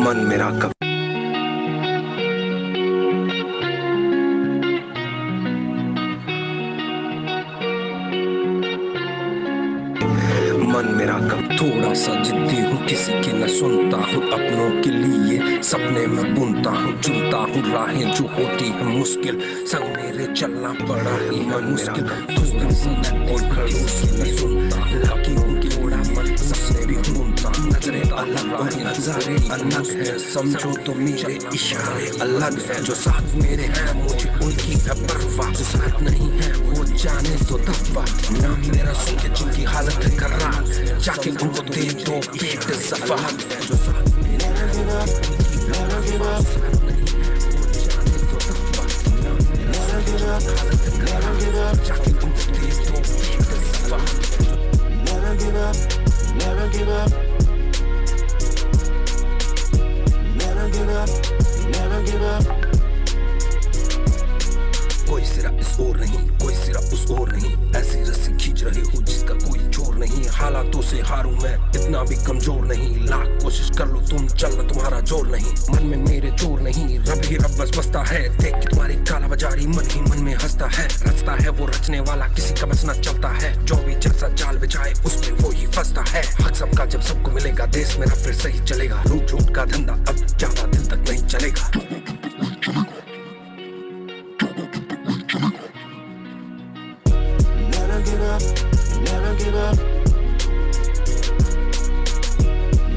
मन मेरा कब मन मेरा कब थोड़ा सा जिद्दी हूँ, किसी की न सुनता हूँ, अपनों के लिए सपने में बुनता हूँ, चुनता हूँ राहें जो होती है मुश्किल, संग मेरे चलना पड़ा ही है मुश्किल। थोड़ा सा और खड़ू किसी न सुनता, लकी हूँ कि थोड़ा मन सपने भी ढूंढता, नजरें अलग और नजारे अलग है, समझो तो मेरे इशारे अलग है। जो साथ मेरे हैं मुझे उनकी है परवाह, जो साथ नहीं है वो जाने तो दफा। नाम मेरा सुन के जिनकी हालत है खराब, जाके उनको दे दो पेट सफा। जो साथ मेरे हैं never give up, जाने तो दफा। नाम मेरा सुन के जिनकी हालत है खराब, जाके उनको दे दो पेट सफा। Never give up, never give up, never give up, never give up. कोई सिरा इस ओर नहीं, कोई सिरा उस ओर नहीं, ऐसी रस्सी खींच रहे हो जिसका कोई जोर नहीं। हालातों से हारूं मैं इतना भी कमजोर नहीं, लाख कोशिश कर लो तुम चलना तुम्हारा जोर नहीं। मन में मेरे जोर नहीं, रब ही रब बस बसता है, देख के तुम्हारी काला बाजारी मन ही मन में हंसता है। रचता है वो रचने वाला, किसी का बस न चलता है, जो भी जैसा जाल बिछाए उसमें वो ही फंसता है। हक सबका जब सबको मिलेगा, देश मेरा फिर सही चलेगा, लूट झूठ का धंधा अब ज्यादा दिन तक नहीं चलेगा। Never give up, never give up,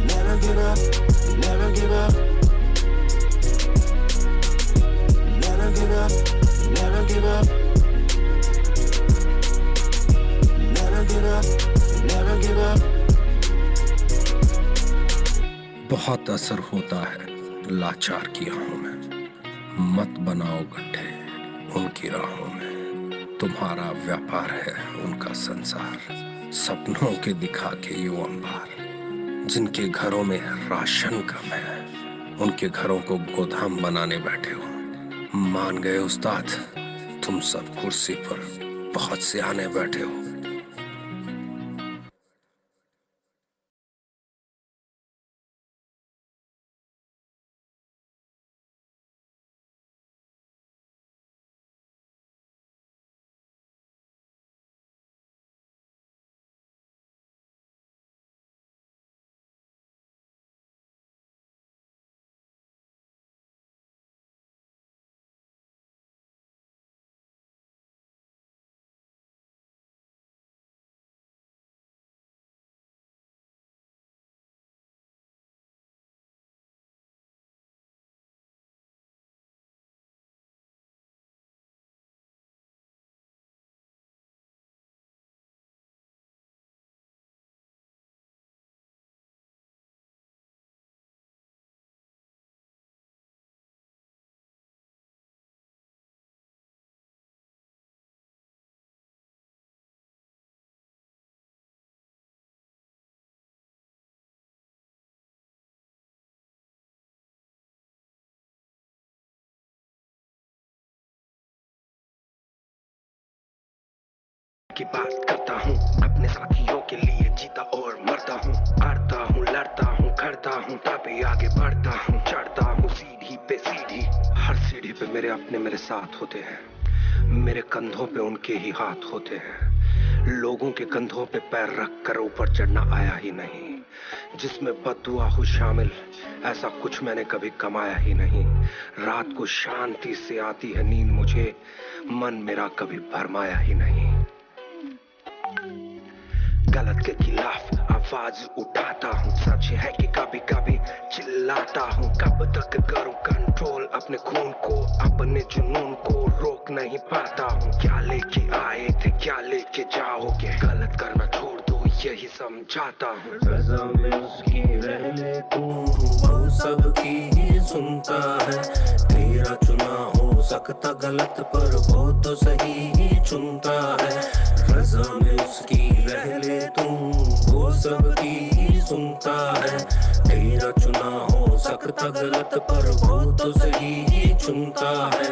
never give up, never give up, never give up, never give up, never give up, never give up. बहुत असर होता है लाचार किया हूं मैं, मत बनाओ गड्ढे उनकी राहों में। तुम्हारा व्यापार है उनका संसार, सपनों के दिखा के यूं अंबार। जिनके घरों में राशन कम है, उनके घरों को गोदाम बनाने बैठे हो। मान गए उस्ताद, तुम सब कुर्सी पर बहुत सियाने बैठे हो। की बात करता हूँ, अपने साथियों के लिए जीता और मरता हूँ, हारता हूँ लड़ता हूँ करता हूँ, तभी आगे बढ़ता हूँ, चढ़ता हूँ सीढ़ी पे सीढ़ी। हर सीढ़ी पे मेरे अपने मेरे साथ होते हैं, मेरे कंधों पे उनके ही हाथ होते हैं। लोगों के कंधों पे पैर रख कर ऊपर चढ़ना आया ही नहीं, जिसमें बददुआ हो शामिल, ऐसा कुछ मैंने कभी कमाया ही नहीं। रात को शांति से आती है नींद मुझे, मन मेरा कभी भरमाया ही नहीं। गलत के खिलाफ आवाज उठाता हूँ, सच है कि कभी कभी चिल्लाता हूँ। कब तक करूँ कंट्रोल अपने खून को, अपने जुनून को रोक नहीं पाता हूँ। क्या लेके आए थे क्या लेके जाओगे, गलत करना छोड़ दो यही समझाता हूँ। रज़ा में उसकी रहने तू, वो सबकी ही सुनता है। तेरा चुना हो सकता गलत, पर वो तो सही ही चुनता है। रज़ा में उसकी रह ले तू, वो सबकी ही सुनता है। तेरा चुना हो सकता गलत, पर वो तो सही ही चुनता है।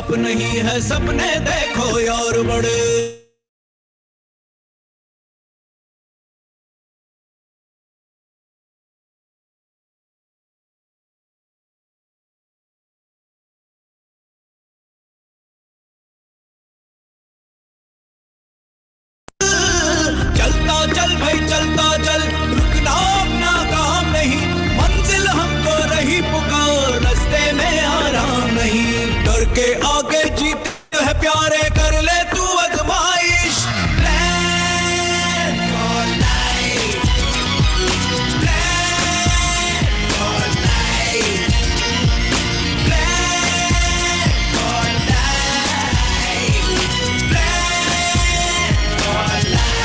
बाप नहीं है, सपने देखो यार बड़े। चलता चल भाई चलता चल, रुकना अपना काम नहीं, मंजिल हमको रही पुकार, रास्ते में आराम नहीं। डर के आगे जीत है प्यारे, कर ले तू आजमाइश। Plan for life, plan for life, plan for life, plan for life।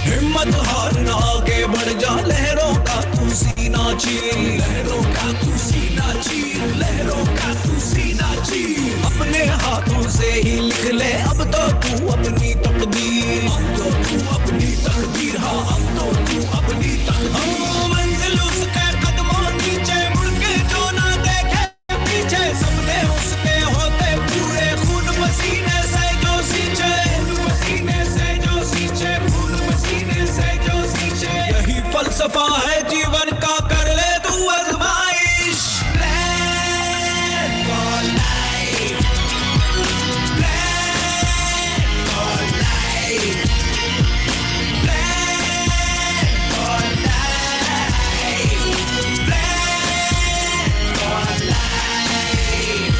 हिम्मत हारना, आगे बढ़ जा, लहरों का तू सीना चीर, लहरों का तू सीना चीर, लहरों का तू सीना चीर। अपने हाथों से ही लिख ले अब तो तू अपनी तकदीर, अब तो तू अपनी तकदीर, हाँ अब तो तू अपनी तकदीर। मंजिल उसके कदमों नीचे, मुड़ के जो ना देखे पीछे, सपने उसके होते पूरे, खून पसीने से जो सींचे, खून पसीने से जो सींचे, खून पसीने से जो सींचे। यही फलसफा है जीवन का, कर ले तू आजमाइश। Plan for life, plan for life, plan for life, plan for life।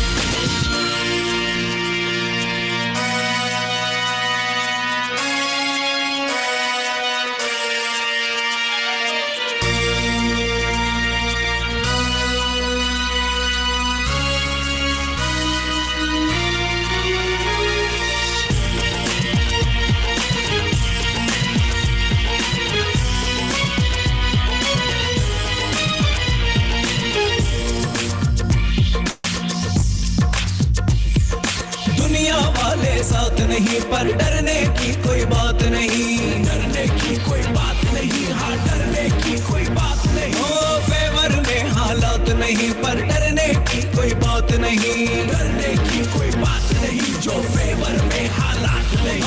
दुनिया वाले साथ नहीं, पर डरने की कोई बात नहीं, डरने की कोई बात नहीं, हाँ डरने की कोई बात नहीं। ओ फेवर में हालात नहीं, पर डरने की कोई बात नहीं, डरने की कोई बात नहीं, जो फेवर में हालात नहीं। ओ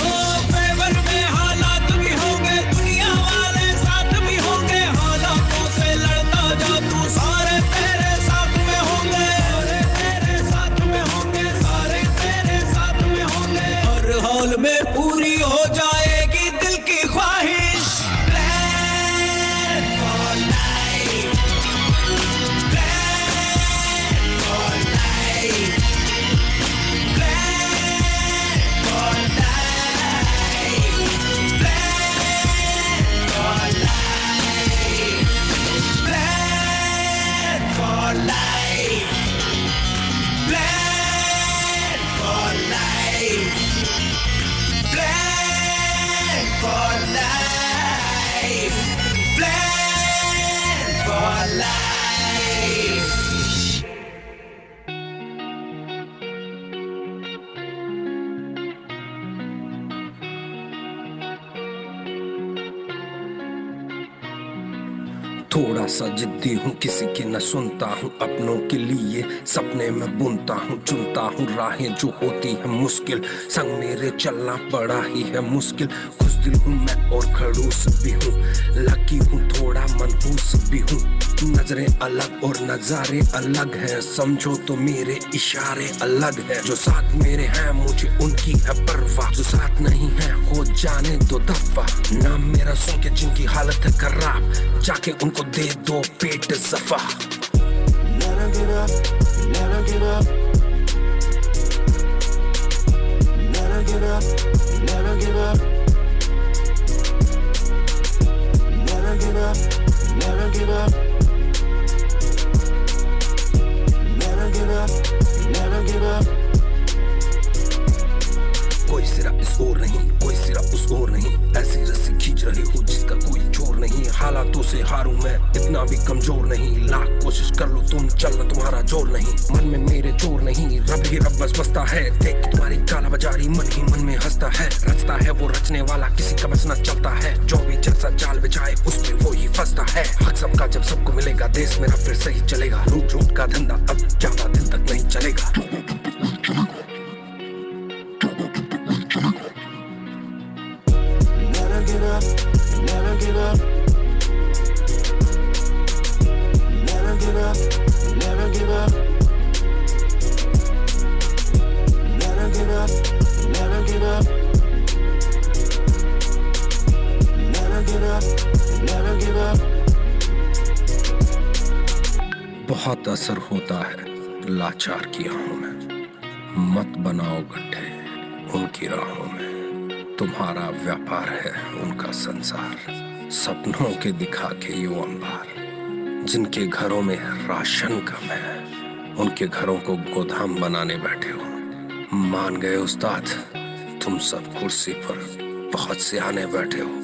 फेवर में हालात भी होंगे, दुनिया वाले साथ भी होंगे, हालातों से लड़ता जा तू, सारे तेरे साथ में होंगे, सारे तेरे साथ में होंगे, सारे तेरे साथ में होंगे। हर हाल में पूरी हो जाएगी दिल की ख्वाहिश। Plan for life, plan for life, plan for life, plan for life, plan for life, plan for life, plan for life, plan for life। थोड़ा सा जिद्दी हूँ, किसी की न सुनता हूँ, अपनों के लिए सपने में बुनता हूँ, चुनता हूँ राहें जो होती है मुश्किल, संग मेरे चलना बड़ा ही है मुश्किल। खुश दिल हूँ मैं और खड़ूस भी हूँ, लकी हूँ थोड़ा मनहूस भी हूँ, नजरें अलग और नजारे अलग हैं, समझो तो मेरे इशारे अलग हैं। जो साथ मेरे हैं मुझे उनकी है परवाह, जो साथ नहीं है हो जाने दो दफा। नाम मेरा सुन के जिनकी हालत है खराब, जाके उनको दे दो पेट सफा। Never give up, never give up. Never give up, never give up. Never give up, never give up. Never give up, never give up. कोई सिरा इस ओर नहीं, कोई सिरा उस ओर नहीं, ऐसी रस्सी खींच रही हो जिसका कोई जोर हालातों से हारूं मैं, इतना भी कमजोर नहीं। लाख कोशिश कर लो तुम, चलना तुम्हारा जोर नहीं। मन में मेरे जोर नहीं, रब ही रब बस बसता है। देख तुम्हारी काला बाजारी, मन ही मन में हंसता है। रचता है वो रचने वाला, किसी का बचना चलता है। जो भी जैसा जाल बिछाए उसमें वो ही फंसता है। हक सबका जब सबको मिलेगा, देश मेरा फिर सही चलेगा। लूट झूठ का धंधा अब ज्यादा दिन तक नहीं चलेगा। Never give up, never give up. Never give up, never give up. Never give up, never give up. Never give up, never give up. बहुत असर होता है लाचार की आहों में, मत बनाओ गड्ढे उनकी राहों में। तुम्हारा व्यापार है उनका संसार, सपनों के दिखा के यो अंबार। जिनके घरों में राशन कम है, उनके घरों को गोदाम बनाने बैठे हो। मान गए उस्ताद, तुम सब कुर्सी पर बहुत से आने बैठे हो।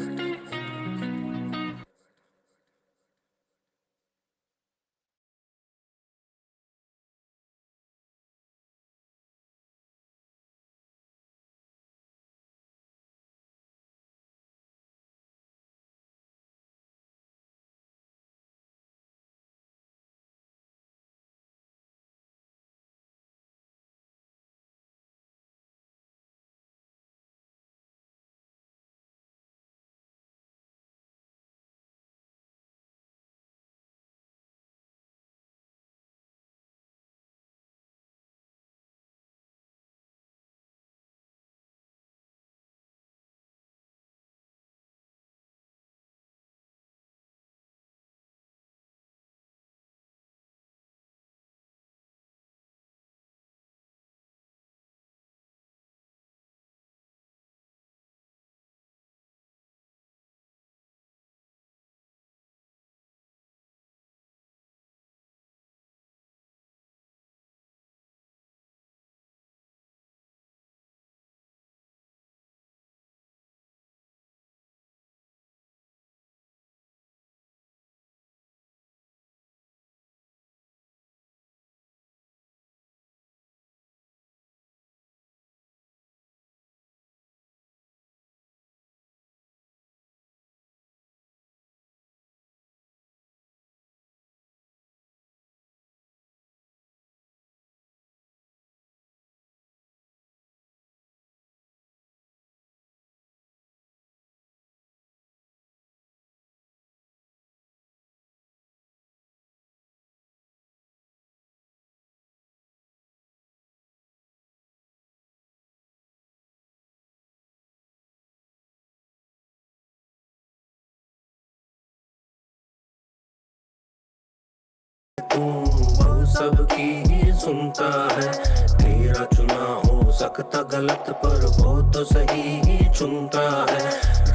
तू वो सबकी ही सुनता है, तेरा चुना हो सकता गलत पर वो तो सही ही चुनता है।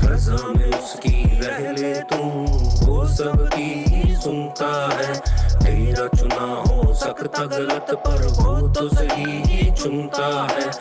रज़ा में उसकी रह ले तू, वो सबकी ही सुनता है। तेरा चुना हो सकता गलत पर वो तो सही ही चुनता है।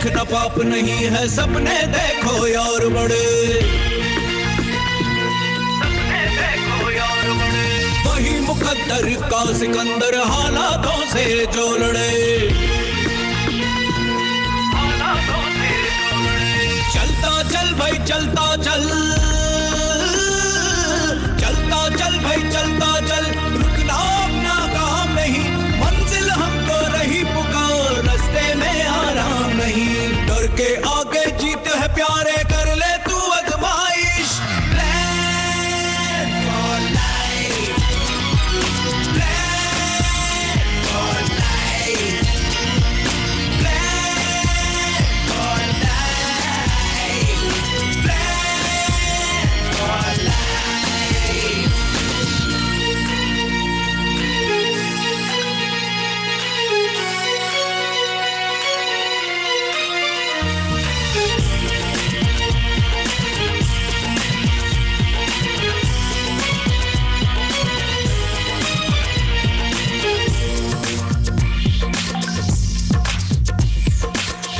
देखना पाप नहीं है, सपने देखो यार बड़े, सपने देखो यार बड़े। वही मुकद्दर का सिकंदर हालातों से जो लड़े, हालातों से जो लड़े। चलता चल भाई चलता चल, चलता चल भाई चलता चल, रुकना अपना काम नहीं, मंजिल हमको रही पुकार, रास्ते में आराम नहीं। डर के आगे जीत है प्यारे, कर ले तू आजमाइश। Plan for life, plan for life, plan for life, plan for life.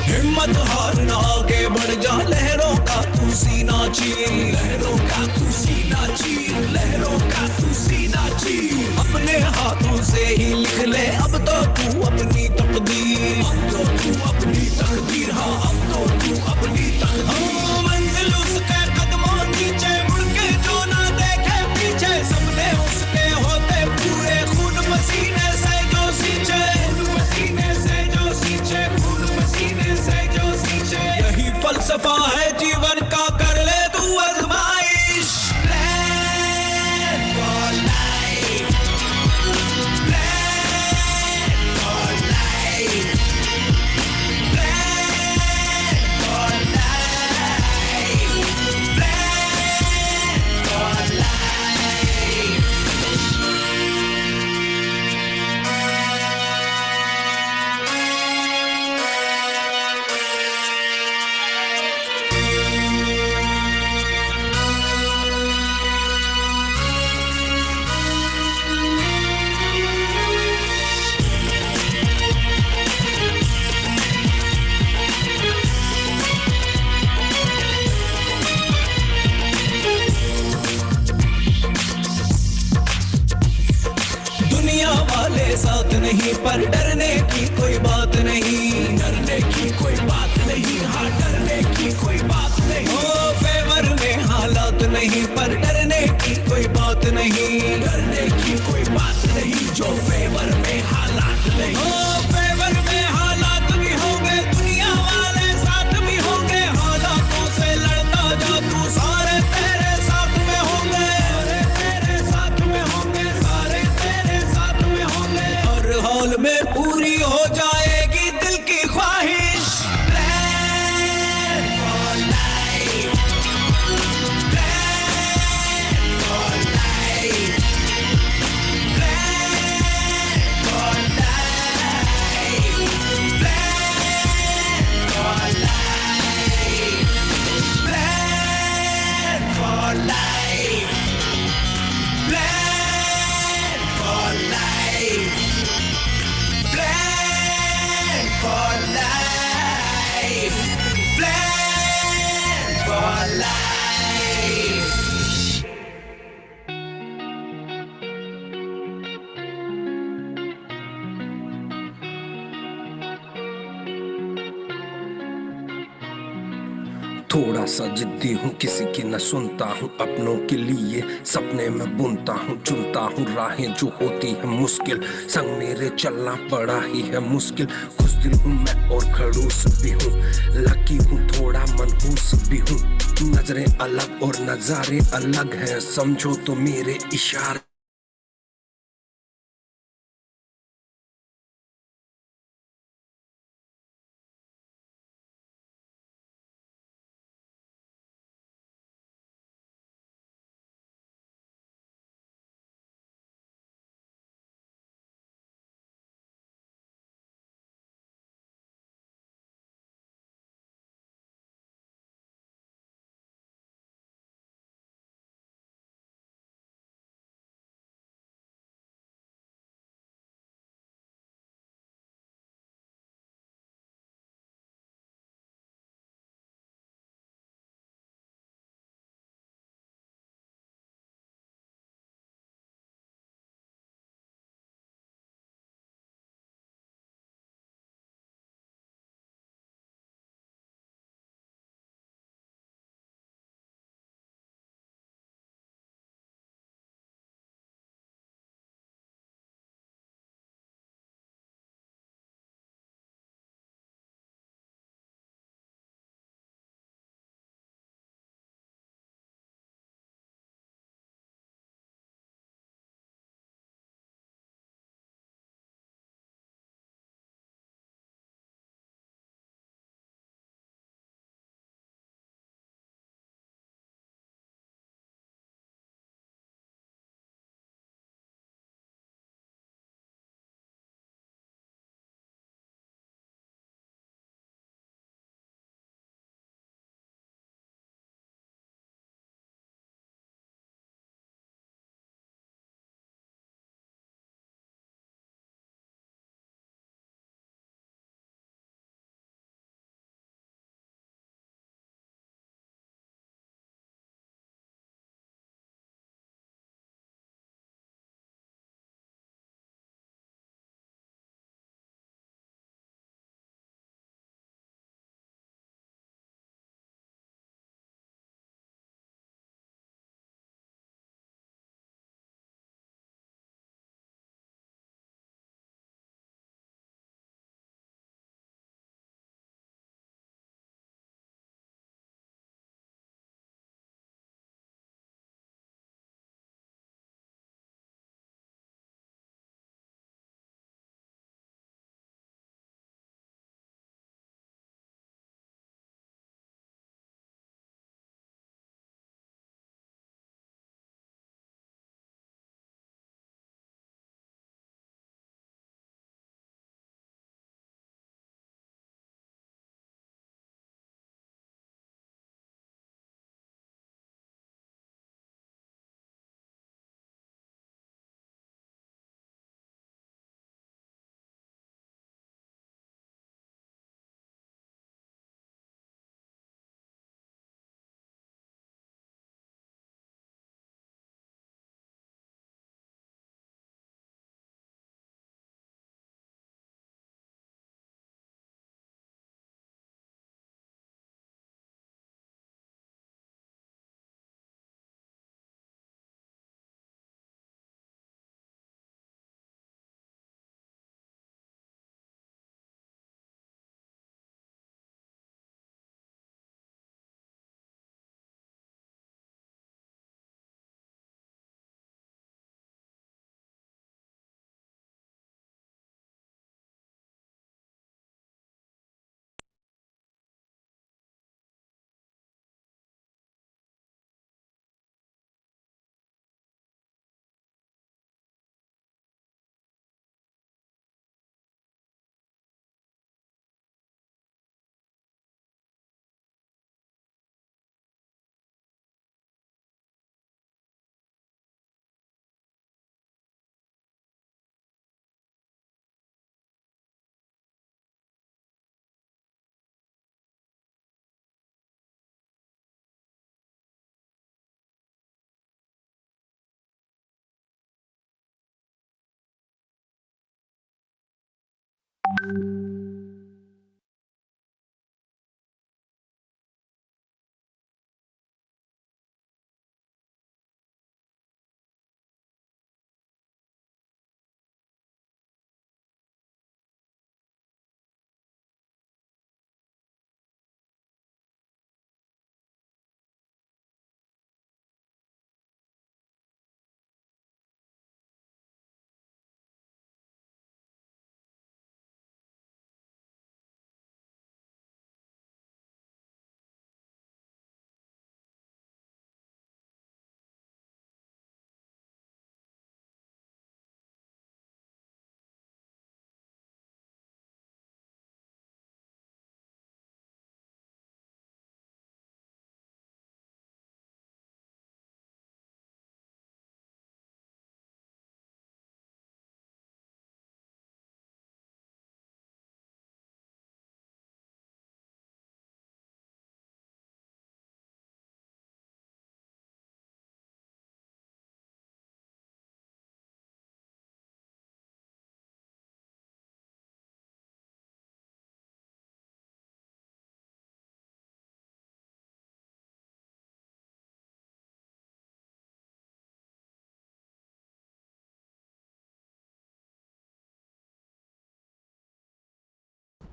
हिम्मत हारना, आगे बढ़ जा, लहरों का तू सीना चीर, लहरों का तू सीना चीर, लहरों का तू सीना चीर। अपने हाथों से ही लिख ले अब तो तू अपनी तकदीर, अब तो तू अपनी तकदीर, हाँ अब तो तू अपनी तकदीर। मंजिल उसके कदमों नीचे, मुड़ के जो ना देखे पीछे, सपने उसके होते पूरे, खून पसीने से जो सींचे, खून पसीने से जो सींचे, खून पसीने से जो सींचे। यही फलसफा है जीवन का, कर ले तू आजमाइश। Plan for life, plan for life, plan for life, plan for life. दुनिया वाले साथ नहीं, पर डरने की कोई बात नहीं, डरने की कोई बात नहीं, हाँ डरने की कोई बात नहीं। ओ फेवर में हालात नहीं, पर डरने की कोई बात नहीं, डरने की कोई बात नहीं, जो फेवर में हालात नहीं। ओ फेवर में हालात भी होंगे, दुनिया वाले साथ भी होंगे, हालातों से लड़ता जा तू, सारे तेरे साथ में होंगे, सारे तेरे साथ में होंगे, सारे तेरे साथ में होंगे। हर हाल में पूरी हो जाएगी दिल की ख्वाहिश। Plan for life, plan for life, plan for life, plan for life, plan for life, plan for life, plan for life, plan for life. थोड़ा सा जिद्दी हूँ, किसी की न सुनता हूँ, अपनों के लिए सपने में बुनता हूँ, चुनता हूँ राहें जो होती है मुश्किल, संग मेरे चलना बड़ा ही है मुश्किल। खुश दिल हूँ मैं और खड़ूस भी हूँ, लकी हूँ थोड़ा मनहूस भी हूँ, नजरें अलग और नजारे अलग हैं, समझो तो मेरे इशारे।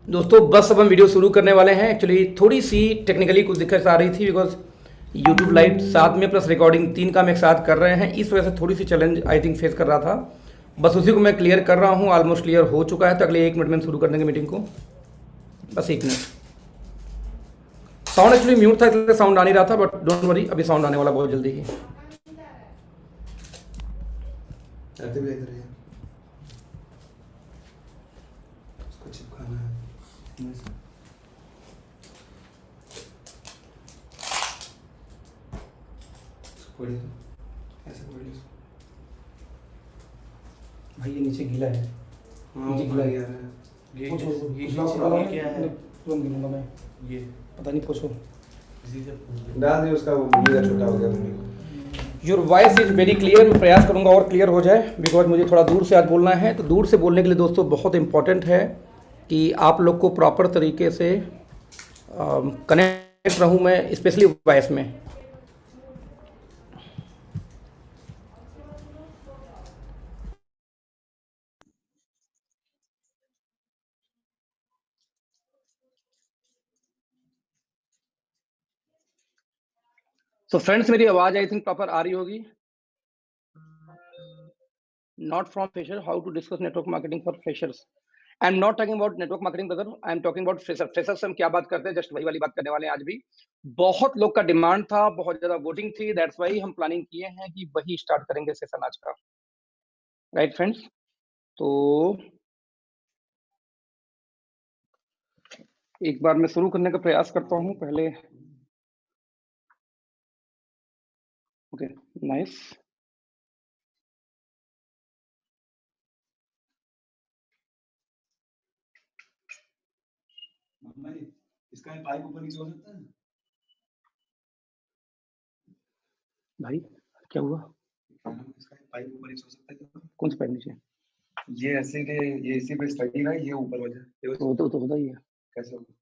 दोस्तों बस अब हम वीडियो शुरू करने वाले हैं। एक्चुअली थोड़ी सी टेक्निकली कुछ दिक्कत आ रही थी, बिकॉज यूट्यूब लाइव साथ में प्लस रिकॉर्डिंग 3 काम एक साथ कर रहे हैं, इस वजह से थोड़ी सी चैलेंज आई थिंक फेस कर रहा था। बस उसी को मैं क्लियर कर रहा हूँ, ऑलमोस्ट क्लियर हो चुका है। तो अगले 1 मिनट में शुरू कर देंगे मीटिंग को, बस 1 मिनट। साउंड एक्चुअली म्यूट था इसलिए साउंड आ नहीं रहा था, बट डोंट वरी, अभी साउंड आने वाला बहुत जल्दी ही। चिपकाना है ऐसे भाई ये नीचे गीला है, नीचे गीला है। ये क्या है? तुरंत गिनूंगा मैं, ये पता नहीं, पूछो। डाल दे उसका, वो मीडिया छोटा हो गया mummy. Your voice is very clear. मैं प्रयास करूंगा और क्लियर हो जाए, बिकॉज मुझे थोड़ा दूर से आज बोलना है। तो दूर से बोलने के लिए दोस्तों बहुत इंपॉर्टेंट है कि आप लोग को प्रॉपर तरीके से कनेक्ट रहूं मैं, स्पेशली वॉइस में। तो फ्रेंड्स मेरी आवाज आई थिंक प्रॉपर आ रही होगी। Not from fresher, how to discuss network marketing for freshers. I am not talking about network marketing brother, I am talking about fresher। Fresher से हम क्या बात करते हैं, जस्ट वही वाली बात करने वाले हैं आज भी। बहुत लोग का डिमांड था, बहुत ज्यादा वोटिंग थी, दैट्स वाई हम प्लानिंग किए हैं कि वही स्टार्ट करेंगे सेशन आज का। राइट फ्रेंड्स, तो एक बार मैं शुरू करने का प्रयास करता हूं पहले। Okay nice. इसका पाइप ऊपर नीचे हो सकता है भाई क्या हुआ? इसका पाइप ऊपर नीचे हो सकता है? कौन सा पैर नीचे? ये ऐसे के, ये इसी पे स्टडी है, ये ऊपर वजह तो होता ही है। कैसे होगा?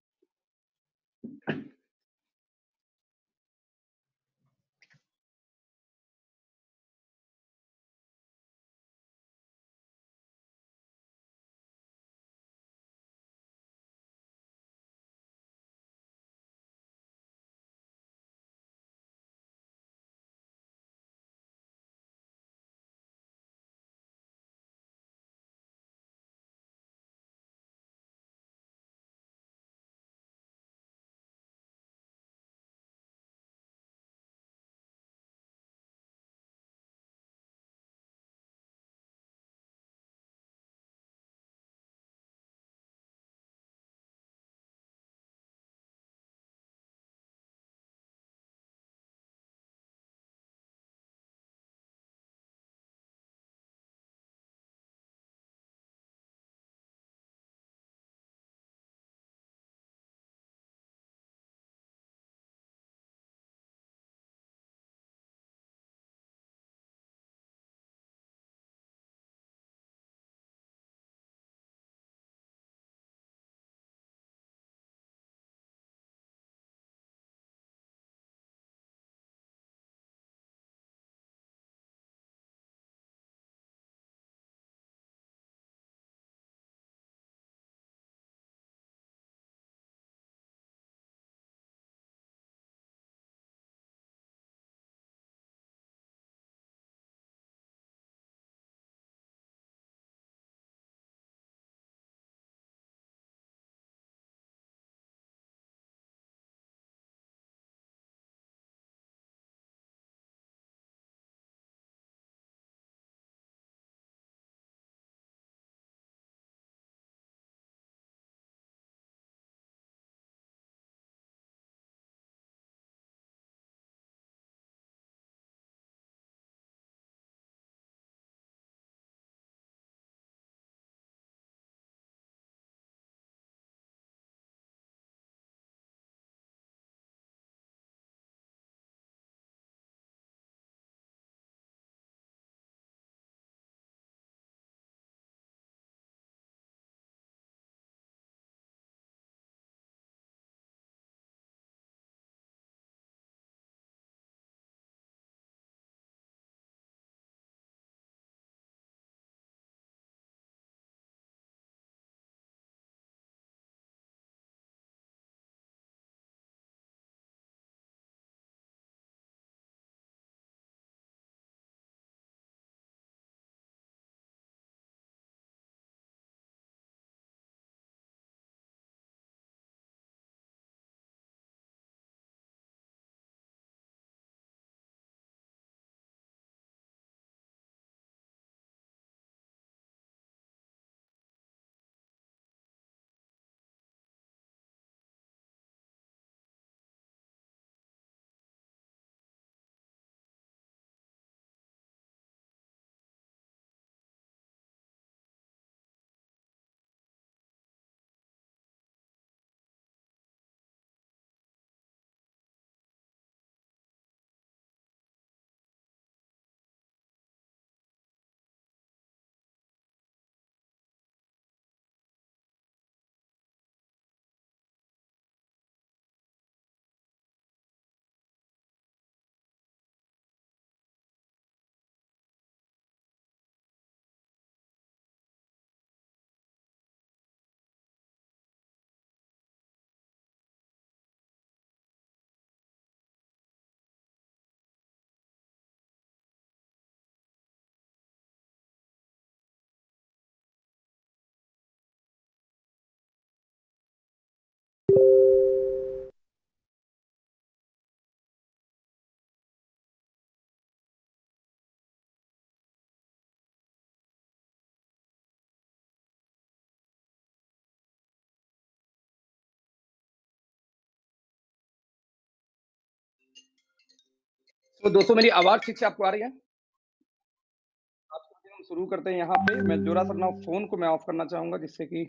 तो दोस्तों मेरी आवाज ठीक से आपको आ रही है? आज का दिन हम शुरू करते हैं यहाँ पे। मैं जरा सा अपना फ़ोन को मैं ऑफ करना चाहूँगा जिससे कि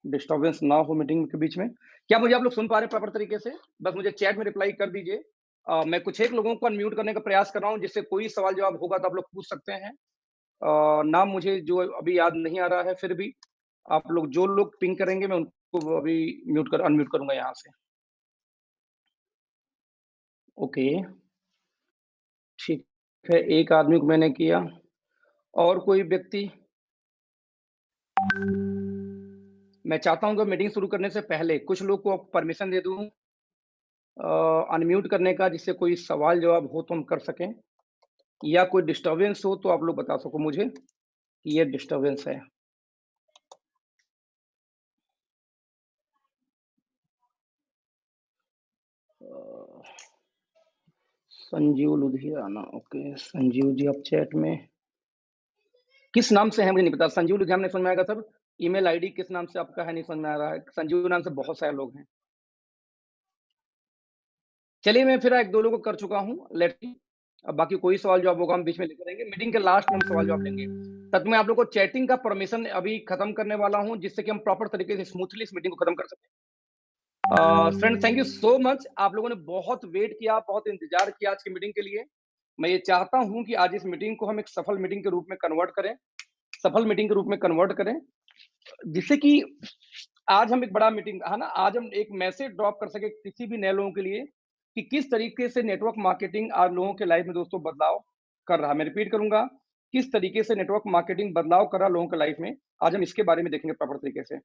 डिस्टर्बेंस ना हो मीटिंग के बीच में। क्या मुझे आप लोग सुन पा रहे हैं प्रॉपर तरीके से? बस मुझे चैट में रिप्लाई कर दीजिए। मैं कुछ एक लोगों को अनम्यूट करने का प्रयास कर रहा हूँ जिससे कोई सवाल-जवाब होगा तो आप लोग पूछ सकते हैं। नाम मुझे जो अभी याद नहीं आ रहा है, फिर भी आप लोग जो लोग पिंग करेंगे मैं उनको अभी अनम्यूट करूँगा यहाँ से। ओके, ठीक है, एक आदमी को मैंने किया। और कोई व्यक्ति? मैं चाहता हूँ कि मीटिंग शुरू करने से पहले कुछ लोग को परमिशन दे दूँ अनम्यूट करने का, जिससे कोई सवाल-जवाब हो तो हम कर सकें, या कोई डिस्टर्बेंस हो तो आप लोग बता सको मुझे कि ये डिस्टर्बेंस है। अ, संजीव लुधियाना, ओके, संजीव जी आप चैट में किस नाम से हैं मुझे नहीं पता। संजीव लुधियाना नहीं समझ में आएगा सर। ईमेल आईडी किस नाम से आपका है नहीं समझ में आ रहा है। संजीव नाम से बहुत सारे लोग हैं। चलिए मैं फिर 1-2 लोगों को कर चुका हूँ, लेट्स सी। अब बाकी कोई सवाल-जवाब होगा हम बीच में लेते रहेंगे। मीटिंग के लास्ट में हम सवाल-जवाब लेंगे। तब तक मैं आप लोगों को चैटिंग का परमिशन अभी खत्म करने वाला हूँ, जिससे कि हम प्रॉपर तरीके से स्मूथली इस मीटिंग को खत्म कर सकें। Friend thank you so much. आप लोगों ने बहुत वेट किया, बहुत इंतज़ार किया आज की मीटिंग के लिए। मैं ये चाहता हूँ कि आज इस मीटिंग को हम एक सफल मीटिंग के रूप में कन्वर्ट करें, सफल मीटिंग के रूप में कन्वर्ट करें, जिससे कि आज हम एक बड़ा मीटिंग है ना, आज हम एक मैसेज ड्रॉप कर सकें किसी भी नए लोगों के लिए कि किस तरीके से नेटवर्क मार्केटिंग आज लोगों के लाइफ में दोस्तों बदलाव कर रहा है। मैं रिपीट करूँगा, किस तरीके से नेटवर्क मार्केटिंग बदलाव कर रहा है लोगों के लाइफ में, आज हम इसके बारे में देखेंगे प्रॉपर तरीके से।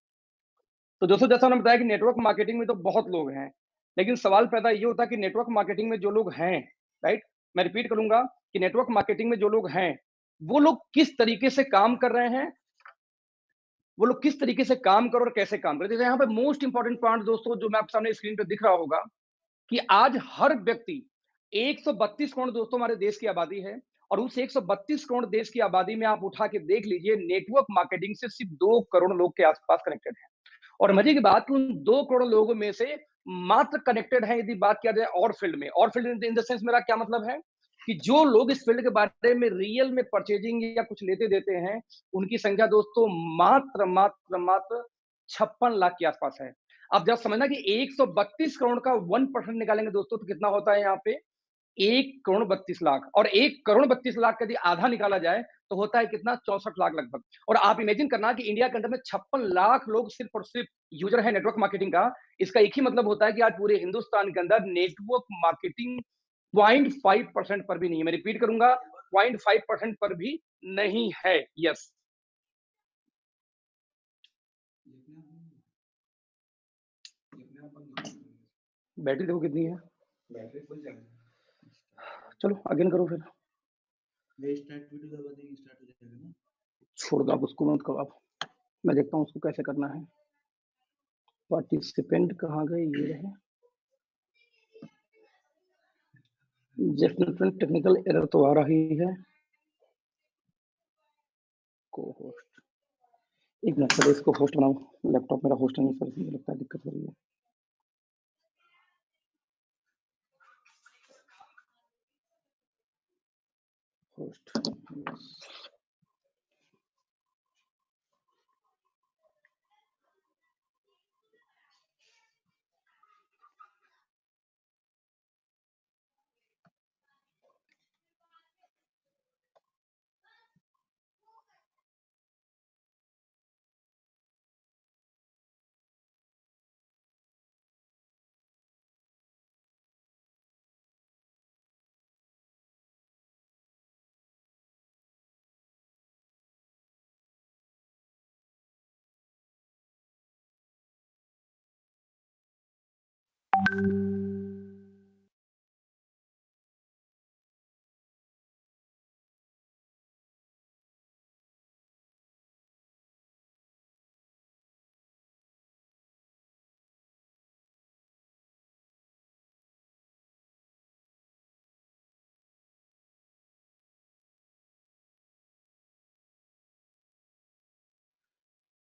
तो दोस्तों जैसा मैंने बताया कि नेटवर्क मार्केटिंग में तो बहुत लोग हैं, लेकिन सवाल पैदा ये होता है कि नेटवर्क मार्केटिंग में जो लोग हैं, राइट? मैं रिपीट करूँगा कि नेटवर्क मार्केटिंग में जो लोग हैं, वो लोग किस तरीके से काम कर रहे हैं, वो लोग किस तरीके से काम कर और कैसे काम कर रहे हैं। जैसे यहाँ पे मोस्ट इंपोर्टेंट पॉइंट दोस्तों जो मैं आपके सामने स्क्रीन पे दिख रहा होगा कि आज हर व्यक्ति 132 करोड़ दोस्तों हमारे देश की आबादी है, और उस 132 करोड़ देश की आबादी में आप उठा के देख लीजिए नेटवर्क मार्केटिंग से सिर्फ 2 करोड़ लोग के आसपास कनेक्टेड हैं। और मजे की बात कि उन 2 करोड़ लोगों में से मात्र कनेक्टेड है, यदि बात किया जाए और फील्ड में, और फील्ड इन द सेंस मेरा क्या मतलब है कि जो लोग इस फील्ड के बारे में रियल में परचेजिंग या कुछ लेते देते हैं, उनकी संख्या दोस्तों मात्र 56 लाख के आसपास है। अब जब समझना कि 132 करोड़ का 1% निकालेंगे दोस्तों तो कितना होता है यहाँ पे 1 करोड़ 32 लाख, और 1 करोड़ 32 लाख का यदि आधा निकाला जाए तो होता है कितना 64 लाख लगभग। और आप इमेजिन करना कि इंडिया के अंदर में 56 लाख लोग सिर्फ और सिर्फ यूजर है नेटवर्क मार्केटिंग का। इसका एक ही मतलब होता है कि आज पूरे हिंदुस्तान के अंदर नेटवर्क मार्केटिंग 0.5% पर भी नहीं है। मैं रिपीट करूंगा, 0.5% पर भी नहीं है। यस, बैटरी देखो कितनी है। बैटरी फुल चल चलो अगेन करो फिर। ये स्टार्ट वीडियो दबा देंगे स्टार्ट हो जाएगा ना। छोड़ दो आप उसको, मत करो आप। मैं देखता हूँ उसको कैसे करना है। पार्टिसिपेंट कहाँ गए, ये रहे। जस्ट टेक्निकल एरर तो आ रही है। को होस्ट, एक मिनट सर, इसको होस्ट बनाओ। लैपटॉप मेरा होस्ट नहीं सर, मुझे लगता है दिक्कत हो रही है। होस्ट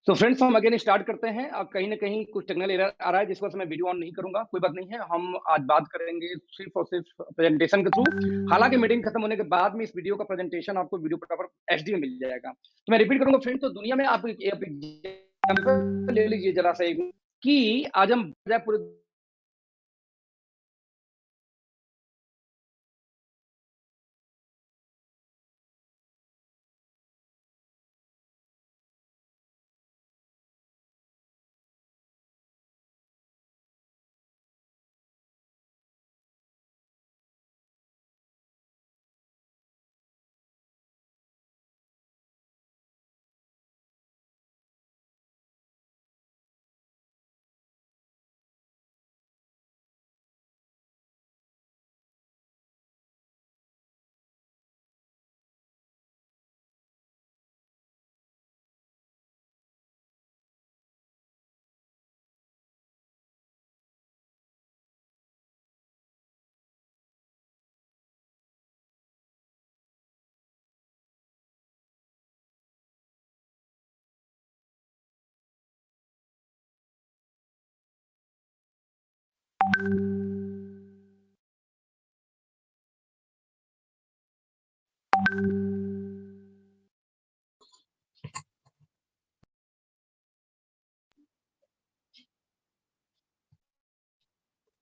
तो फ्रेंड्स हम अगेन स्टार्ट करते हैं। अब कहीं ना कहीं कुछ टेक्निकल एरर आ रहा है जिस वजह से मैं वीडियो ऑन नहीं करूंगा, कोई बात नहीं है। हम आज बात करेंगे सिर्फ और सिर्फ प्रेजेंटेशन के थ्रू। हालांकि मीटिंग खत्म होने के बाद में इस वीडियो का प्रेजेंटेशन आपको वीडियो प्रॉपर एचडी में मिल जाएगा। तो मैं रिपीट करूंगा फ्रेंड्स, तो दुनिया में आप एग्जांपल ले लीजिए जरा सा एक, कि आज हम पूरे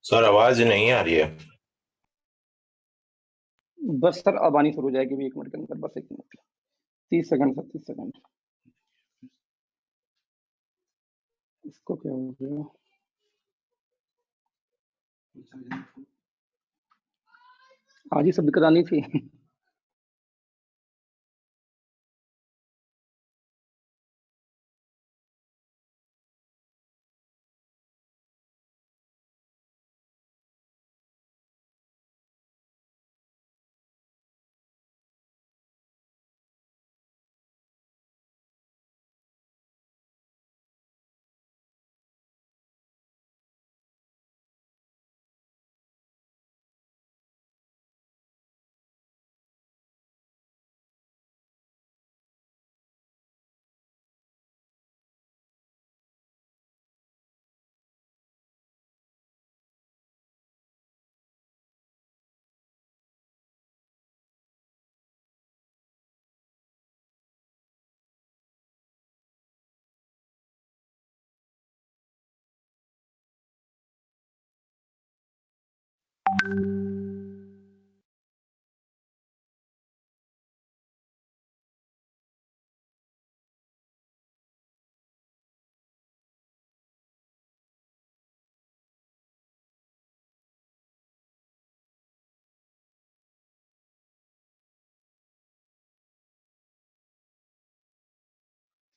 सर आवाज नहीं आ रही है। बस सर अब आनी शुरू हो जाएगी 1 मिनट के अंदर, बस 1 मिनट 30 सेकंड सर, 30 सेकंड। इसको क्या हो गया? आज ही सब दिक्कत आनी थी।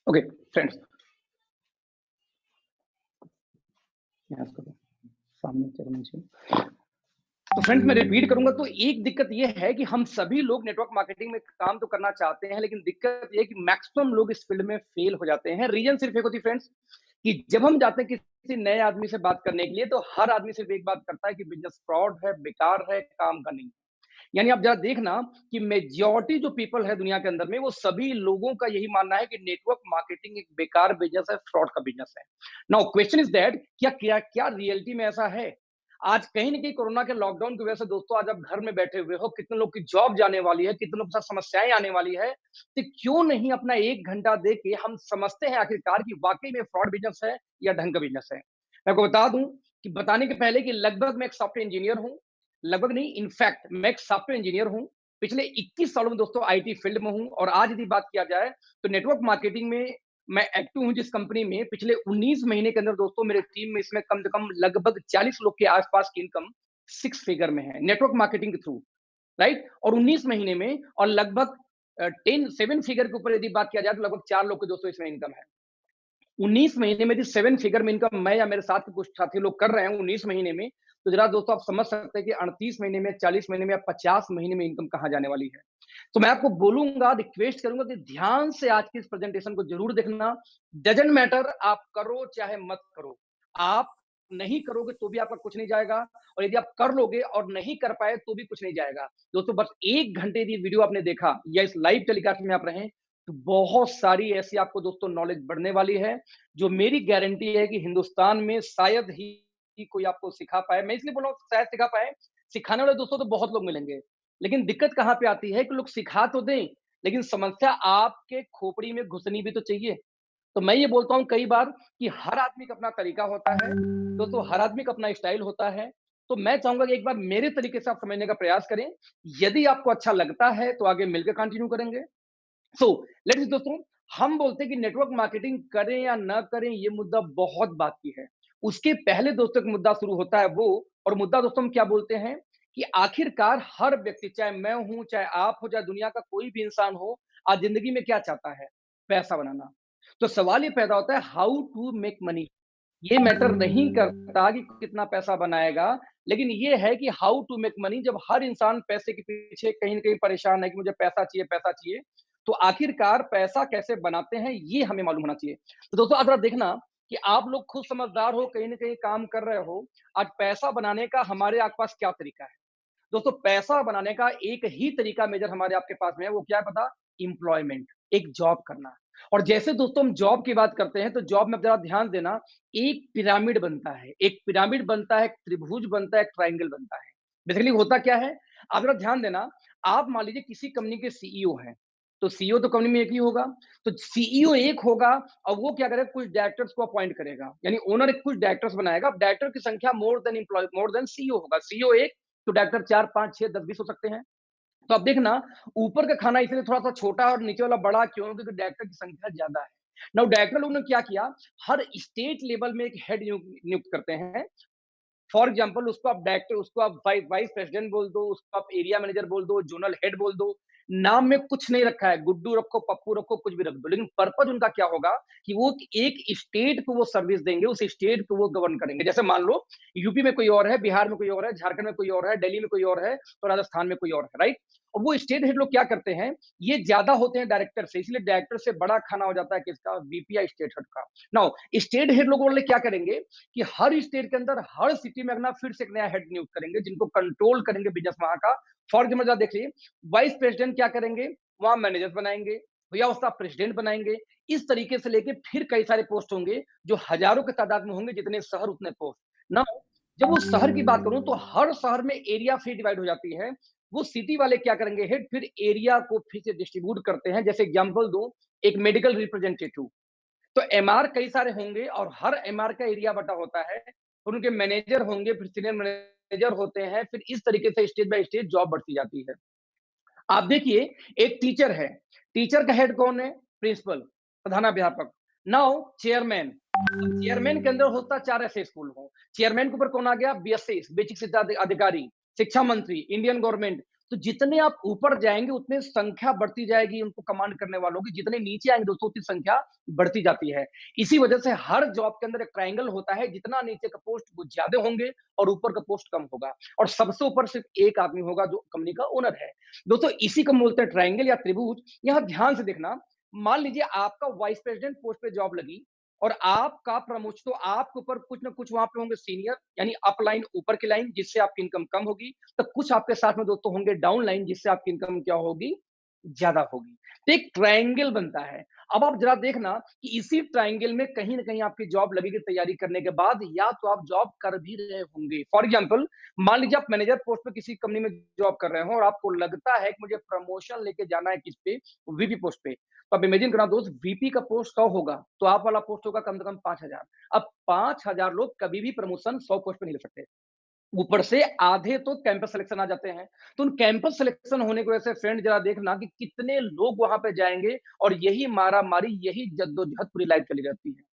ओके फ्रेंड्स, सामने चलना चाहिए। तो फ्रेंड्स मैं रिपीट करूंगा, तो एक दिक्कत ये है कि हम सभी लोग नेटवर्क मार्केटिंग में काम तो करना चाहते हैं, लेकिन दिक्कत ये है कि मैक्सिमम लोग इस फील्ड में फेल हो जाते हैं। रीजन सिर्फ एक होती है फ्रेंड्स, कि जब हम जाते हैं किसी नए आदमी से बात करने के लिए, तो हर आदमी सिर्फ एक बात करता है कि बिजनेस फ्रॉड है, बेकार है, काम का नहीं। यानी आप जरा देखना कि मेजॉरिटी जो पीपल है दुनिया के अंदर में, वो सभी लोगों का यही मानना है कि नेटवर्क मार्केटिंग एक बेकार बिजनेस है, फ्रॉड का बिजनेस है। नाउ क्वेश्चन इज दैट, क्या क्या क्या रियलिटी में ऐसा है? आज कहीं ना कहीं कोरोना के लॉकडाउन की वजह से दोस्तों, आज आप घर में बैठे हुए हो, कितने लोग की जॉब जाने वाली है, कितने लोग के साथ समस्याएं आने वाली है, तो क्यों नहीं अपना 1 घंटा दे के हम समझते हैं आखिरकार कि वाकई में फ्रॉड बिजनेस है या ढंग का बिजनेस है। मैं आपको बता दूं कि बताने के पहले कि लगभग मैं एक सॉफ्टवेयर इंजीनियर हूं, लगभग नहीं, इनफैक्ट मैं एक सॉफ्टवेयर इंजीनियर हूं। पिछले 21 सालों में दोस्तों आईटी फील्ड में हूं, और आज यदि बात किया जाए तो नेटवर्क मार्केटिंग में मैं एक्टिव हूं, जिस कंपनी में पिछले 19 महीने के अंदर दोस्तों मेरे टीम में इसमें कम से कम लगभग 40 लोग के आसपास की इनकम 6 फिगर में है नेटवर्क मार्केटिंग के थ्रू, राइट। और 19 महीने में, और लगभग 7 फिगर के ऊपर यदि बात किया जाए तो लगभग 4 लोग के दोस्तों इसमें इनकम है। 19 महीने में 7 फिगर में इनकम मैं या मेरे साथ के कुछ साथी लोग कर रहे हैं 19 महीने में, तो जरा दोस्तों आप समझ सकते हैं कि 38 महीने में, 40 महीने में या 50 महीने में इनकम कहां जाने वाली है। तो मैं आपको बोलूंगा, रिक्वेस्ट करूंगा कि ध्यान से आज की इस प्रेजेंटेशन को जरूर देखना। डजंट मैटर आप करो चाहे मत करो, आप नहीं करोगे तो भी आपका कुछ नहीं जाएगा, और यदि आप कर लोगे और नहीं कर पाए तो भी कुछ नहीं जाएगा। दोस्तों बस 1 घंटे की वीडियो आपने देखा या इस लाइव टेलीकास्ट में आप रहे, तो बहुत सारी ऐसी आपको दोस्तों नॉलेज बढ़ने वाली है, जो मेरी गारंटी है कि हिंदुस्तान में शायद ही कोई आपको सिखा पाए। मैं इसलिए बोल रहा हूँ शायद सिखा पाए, सिखाने वाले दोस्तों तो बहुत लोग मिलेंगे। लेकिन दिक्कत कहाँ पे आती है कि लोग सिखा तो दें, लेकिन समस्या आपके खोपड़ी में घुसनी भी तो चाहिए। तो मैं ये बोलता हूँ कई बार कि हर आदमी का अपना तरीका होता है, दोस्तों हर आदमी का अपना स्टाइल होता है। तो मैं चाहूँगा कि एक बार मेरे तरीके से आप समझने का प्रयास करें। यदि आपको अच्छा लगता है, तो आगे मिलकर कंटिन्यू करेंगे। सो लेट्स दोस्तों, हम बोलते हैं कि नेटवर्क मार्केटिंग करें या ना करें, ये मुद्दा बहुत बात की है। उसके पहले दोस्तों एक मुद्दा शुरू होता है वो, और मुद्दा दोस्तों हम क्या बोलते हैं कि आखिरकार हर व्यक्ति, चाहे मैं हूं, चाहे आप हो, चाहे दुनिया का कोई भी इंसान हो, आज जिंदगी में क्या चाहता है? पैसा बनाना। तो सवाल ये पैदा होता है, हाउ टू मेक मनी। ये मैटर नहीं करता कि कितना पैसा बनाएगा, लेकिन ये है कि हाउ टू मेक मनी। जब हर इंसान पैसे के पीछे कहीं न कहीं परेशान है कि मुझे पैसा चाहिए, तो आखिरकार पैसा कैसे बनाते हैं, ये हमें मालूम होना चाहिए। तो दोस्तों आप ज़रा देखना कि आप लोग खुद समझदार हो, कहीं न कहीं काम कर रहे हो। आज पैसा बनाने का हमारे पास क्या तरीका है? दोस्तों पैसा बनाने का एक ही तरीका मेजर हमारे आपके पास में है, वो क्या है पता? एम्प्लॉयमेंट, एक जॉब करना। और जैसे दोस्तों हम जॉब की बात करते हैं, तो जॉब में जरा ध्यान देना, एक पिरामिड बनता है, एक पिरामिड बनता है, एक त्रिभुज बनता है, एक ट्रायंगल बनता है। बेसिकली होता क्या है? आप जरा ध्यान देना, आप मान लीजिए किसी कंपनी के सीईओ हैं, तो सीईओ तो कंपनी में एक ही होगा। तो सीईओ एक होगा और वो क्या करेगा, कुछ डायरेक्टर्स को अपॉइंट करेगा, यानी ओनर एक कुछ डायरेक्टर्स बनाएगा। अब डायरेक्टर की संख्या मोर देन सीईओ होगा। सीईओ एक, तो डायरेक्टर 4, 5, 6, 10, 20 हो सकते हैं। तो आप देखना, ऊपर का खाना इसलिए थोड़ा-सा छोटा और नीचे वाला बड़ा क्यों? क्योंकि डायरेक्टर की संख्या ज़्यादा है। नाउ डायरेक्टर लोगों ने क्या किया, हर स्टेट लेवल में एक हेड नियुक्त करते हैं। फॉर एग्जांपल उसको आप डायरेक्टर, उसको आप वाइस प्रेसिडेंट बोल दो, उसको आप एरिया मैनेजर बोल दो, जोनल हेड बोल दो। नाम में कुछ नहीं रखा है, गुड्डू रखो, पप्पू रखो, कुछ भी रख दो। लेकिन पर्पस उनका क्या होगा कि वो एक स्टेट को वो सर्विस देंगे, उस स्टेट को वो गवर्न करेंगे। जैसे मान लो यूपी में कोई और है, बिहार में कोई और है, झारखंड में कोई और है, दिल्ली में कोई और है, तो राजस्थान में कोई और है, राइट? और वो स्टेट हेड लोग क्या करते हैं, ये ज्यादा होते हैं डायरेक्टर से, इसलिए डायरेक्टर से बड़ा खाना हो जाता है किसका? वीपी या स्टेट हेड का। नाउ स्टेट हेड लोग वाले क्या करेंगे कि हर स्टेट के अंदर हर सिटी में अपना फिर से एक नया हेड नियुक्त करेंगे, जिनको कंट्रोल करेंगे बिजनेस वहां का। फॉर एग्जाम्पल देखिए, वाइस प्रेसिडेंट क्या करेंगे, वहां मैनेजर बनाएंगे या उसका प्रेसिडेंट बनाएंगे। इस तरीके से लेके फिर कई सारे पोस्ट होंगे, जो हजारों की तादाद में होंगे, जितने शहर उतने पोस्ट ना। जब वो शहर की बात करूं, तो हर शहर में एरिया फिर डिवाइड हो जाती है। वो सिटी वाले क्या करेंगे, हेड फिर एरिया को फिर से डिस्ट्रीब्यूट करते हैं। जैसे एग्जाम्पल दूं, एक मेडिकल रिप्रेजेंटेटिव, तो एमआर कई सारे होंगे और हर एमआर का एरिया बटा होता है, और उनके मैनेजर होंगे, फिर सीनियर मैनेजर होते हैं। फिर इस तरीके से स्टेज बाय स्टेज जॉब बढ़ती जाती है। आप देखिए, एक टीचर है, टीचर का हेड कौन है? प्रिंसिपल, प्रधानाध्यापक। नाउ चेयरमैन, चेयरमैन के अंदर होता है 4 ऐसे स्कूल हो। चेयरमैन के ऊपर कौन आ गया? बीएससी, बेसिक शिक्षा अधिकारी, शिक्षा मंत्री, इंडियन गवर्नमेंट। तो जितने आप ऊपर जाएंगे, उतने संख्या बढ़ती जाएगी उनको कमांड करने वालों की। जितने नीचे आएंगे दोस्तों, उतनी संख्या बढ़ती जाती है। इसी वजह से हर जॉब के अंदर एक ट्रायंगल होता है, जितना नीचे का पोस्ट वो ज्यादा होंगे और ऊपर का पोस्ट कम होगा, और सबसे ऊपर सिर्फ एक आदमी होगा जो कंपनी का ओनर है। दोस्तों इसी को बोलते हैं ट्रायंगल या त्रिभुज। यहां ध्यान से देखना, मान लीजिए आपका वाइस प्रेसिडेंट पोस्ट पे जॉब लगी और आपका प्रमोशन, तो आपके ऊपर कुछ ना कुछ वहां पे होंगे सीनियर, यानी अप लाइन, ऊपर की लाइन, जिससे आपकी इनकम कम होगी। तो कुछ आपके साथ में दोस्तों होंगे डाउन लाइन, जिससे आपकी इनकम क्या होगी? ज्यादा होगी। तो एक ट्रायंगल बनता है। अब आप जरा देखना कि इसी ट्रायंगल में कहीं ना कहीं आपकी जॉब लगेगी तैयारी करने के बाद, या तो आप जॉब कर भी रहे होंगे। फॉर एग्जाम्पल, मान लीजिए आप मैनेजर पोस्ट पे किसी कंपनी में जॉब कर रहे हो और आपको लगता है कि मुझे प्रमोशन लेके जाना है किस पे? वीपी पोस्ट पे। तो आप इमेजिन करना दोस्त, वीपी का पोस्ट 100 होगा, तो आप वाला पोस्ट होगा कम से कम 5,000। अब 5,000 लोग कभी भी प्रमोशन 100 पोस्ट पे नहीं ले सकते। ऊपर से आधे तो कैंपस सिलेक्शन आ जाते हैं। तो उन कैंपस सिलेक्शन होने की वजह से फ्रेंड जरा देखना कि कितने लोग वहां पे जाएंगे, और यही मारा मारी, यही जद्दोजहद पूरी लाइफ चली जाती है।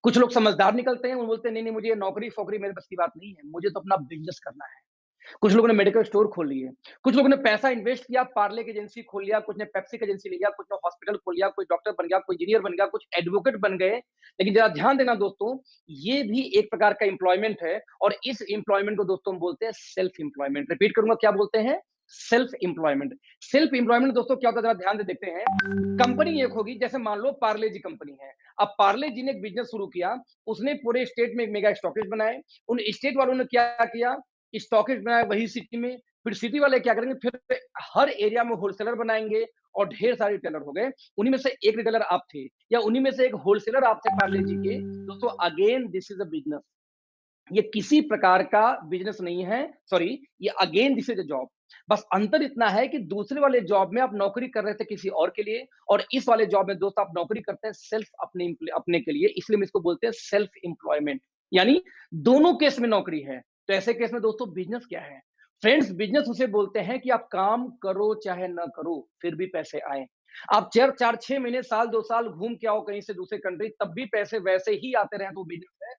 कुछ लोग समझदार निकलते हैं, वो बोलते हैं नहीं नहीं, मुझे ये नौकरी फोकरी मेरे बस की बात नहीं है, मुझे तो अपना बिजनेस करना है। कुछ लोगों ने मेडिकल स्टोर खोल लिए, कुछ लोगों ने पैसा इन्वेस्ट किया, पार्ले की एजेंसी खोल लिया, कुछ ने पेप्सी की एजेंसी लिया, कुछ ने हॉस्पिटल खोल लिया, कोई डॉक्टर बन गया, कोई इंजीनियर बन गया, कुछ एडवोकेट बन गए। लेकिन जरा ध्यान देना दोस्तों, ये भी एक प्रकार का एम्प्लॉयमेंट है, और इस एम्प्लॉयमेंट को दोस्तों हम बोलते हैं सेल्फ एम्प्लॉयमेंट। रिपीट करूंगा, क्या बोलते हैं? Self employment. सेल्फ एम्प्लॉयमेंट दोस्तों क्या होता है, जरा ध्यान से देखते हैं। कंपनी एक होगी, जैसे मान लो पार्ले जी कंपनी है। अब पार्ले जी ने एक बिजनेस शुरू किया, उसने पूरे स्टेट में एक मेगा स्टॉकेज बनाए। उन स्टेट वालों ने क्या किया? स्टॉकेज बनाया वही सिटी में। फिर सिटी वाले क्या करेंगे, फिर हर एरिया में होलसेलर बनाएंगे, और ढेर सारे रिटेलर हो गए, उन्हीं में से एक रिटेलर आप थे या उन्हीं में से एक होलसेलर आप थे पार्ले जी के। दोस्तों again this is a business, ये किसी प्रकार का बिजनेस नहीं है, सॉरी, ये again this is a job. बस अंतर इतना है कि दूसरे वाले जॉब में आप नौकरी कर रहे थे किसी और के लिए, और इस वाले जॉब में दोस्त आप नौकरी करते हैं सिर्फ अपने के लिए, इसलिए हम इसको बोलते हैं सेल्फ एम्प्लॉयमेंट। यानी दोनों केस में नौकरी है। तो ऐसे केस में दोस्तों बिजनेस क्या है? फ्रेंड्स, बिजनेस उसे बोलते हैं कि आप काम करो चाहे ना करो, फिर भी पैसे आए। आप 4-6 महीने, साल 2 साल घूम के आओ कहीं से दूसरे कंट्री, तब भी पैसे वैसे ही आते रहे तो बिजनेस है।